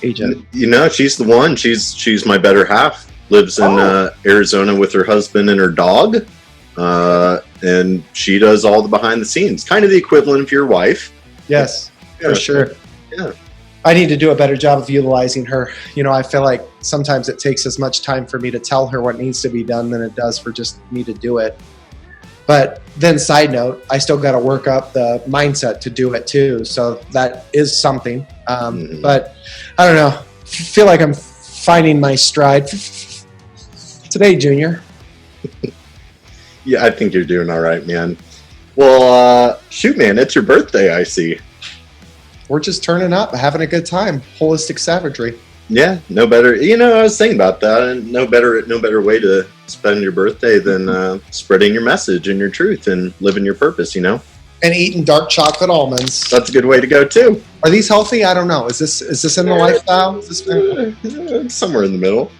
agent. She's the one. She's my better half. Lives in Arizona with her husband and her dog. And she does all the behind the scenes. Kind of the equivalent of your wife. Yes, for sure. Yeah. I need to do a better job of utilizing her. You know, I feel like sometimes it takes as much time for me to tell her what needs to be done than it does for just me to do it. But then side note, I still got to work up the mindset to do it too. So that is something. But I don't know. Feel like I'm finding my stride today, Junior. Yeah, I think you're doing all right, man. Well, shoot, man, it's your birthday, I see. We're just turning up, having a good time. Holistic savagery. Yeah, no better. You know, I was thinking about that, and no better way to spend your birthday than spreading your message and your truth and living your purpose. You know, and eating dark chocolate almonds. That's a good way to go too. Are these healthy? I don't know. Is this in the lifestyle? Is this somewhere in the middle?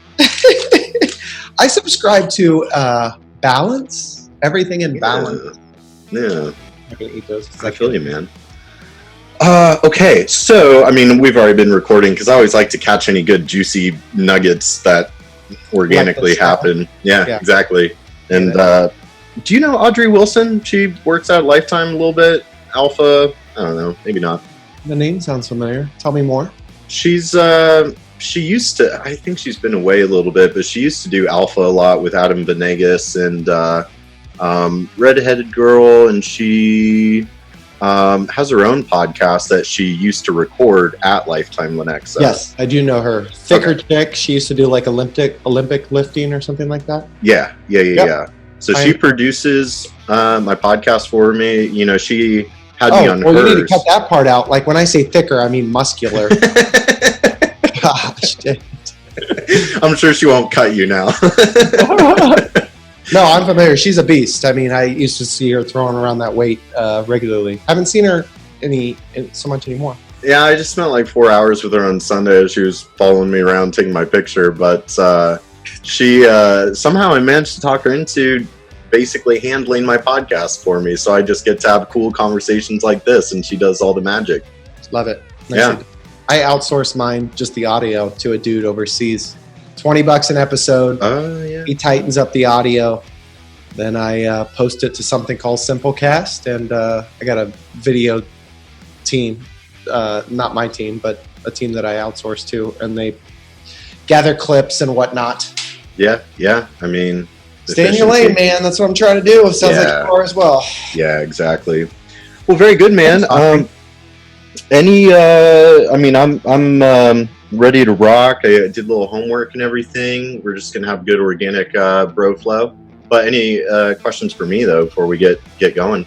I subscribe to balance. Everything in balance. Yeah. I'm gonna eat those. I feel you, man. Okay, so I mean, we've already been recording because I always like to catch any good juicy nuggets that organically happen. Yeah, exactly. And do you know Audrey Wilson? She works out Lifetime a little bit. Alpha, I don't know, maybe not. The name sounds familiar. Tell me more. She's she used to. I think she's been away a little bit, but she used to do Alpha a lot with Adam Venegas and redheaded girl, and she has her own podcast that she used to record at Lifetime Lenexa. Yes, I do know her. Thicker chick. She used to do like Olympic lifting or something like that. Yeah. So she produces my podcast for me. You know, she had me on hers. You need to cut that part out. Like when I say thicker, I mean muscular. Gosh, I'm sure she won't cut you now. No, I'm familiar. She's a beast. I mean, I used to see her throwing around that weight regularly. Haven't seen her so much anymore. Yeah, I just spent like 4 hours with her on Sunday as she was following me around taking my picture. But she somehow I managed to talk her into basically handling my podcast for me. So I just get to have cool conversations like this, and she does all the magic. Love it. Yeah. I outsource mine, just the audio, to a dude overseas. $20 an episode. Yeah. He tightens up the audio. Then I post it to something called Simplecast, and I got a video team, not my team, but a team that I outsource to, and they gather clips and whatnot. Yeah. I mean, stay in your lane, man. That's what I'm trying to do. It sounds like you are as well. Yeah, exactly. Well, very good, man. I'm ready to rock. I did a little homework and everything. We're just gonna have good organic bro flow. But any questions for me though before we get going?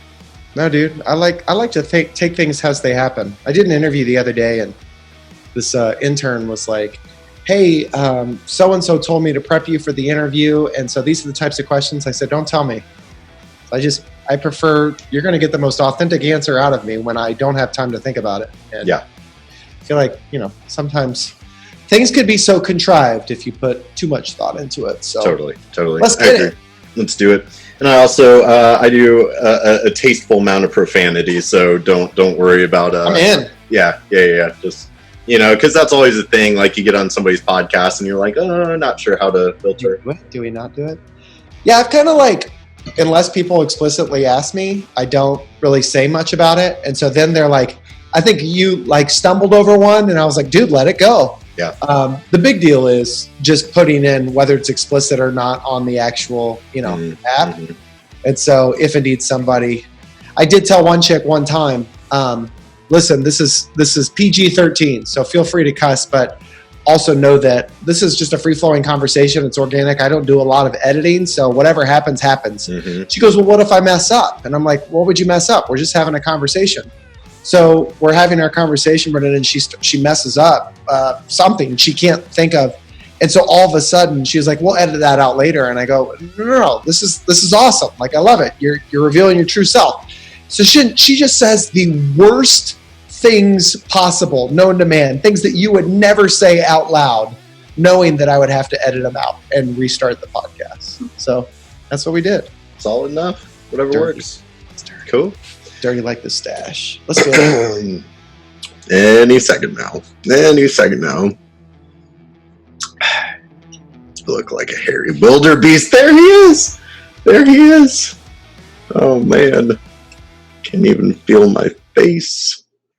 No, dude. I like to take things as they happen. I did an interview the other day, and this intern was like, "Hey, so and so told me to prep you for the interview, and so these are the types of questions." I said, "Don't tell me. I prefer you're going to get the most authentic answer out of me when I don't have time to think about it." And yeah. I feel like, sometimes things could be so contrived if you put too much thought into it. So Totally. Let's get it. Let's do it. And I also I do a tasteful amount of profanity, so don't worry about. I'm in. Yeah. Just because that's always a thing. Like you get on somebody's podcast and you're like, oh, not sure how to filter. Do we not do it? Yeah, I've kind of like, unless people explicitly ask me, I don't really say much about it. And so then they're like, I think you like stumbled over one, and I was like, dude, let it go. Yeah. The big deal is just putting in whether it's explicit or not on the actual, app. Mm-hmm. And so if indeed somebody, I did tell one chick one time, listen, this is PG-13, so feel free to cuss, but also know that this is just a free-flowing conversation. It's organic. I don't do a lot of editing, so whatever happens, happens. Mm-hmm. She goes, well, what if I mess up? And I'm like, what would you mess up? We're just having a conversation. So we're having our conversation, but then she messes up something she can't think of. And so all of a sudden she's like, we'll edit that out later. And I go, no, this is awesome. Like, I love it. You're revealing your true self. So she just says the worst things possible, known to man, things that you would never say out loud, knowing that I would have to edit them out and restart the podcast. So that's what we did. Solid enough. Whatever works. Cool. Dirty like the stash. Let's do it. Any second now. Look like a hairy wildebeest. There he is. Oh man. Can't even feel my face.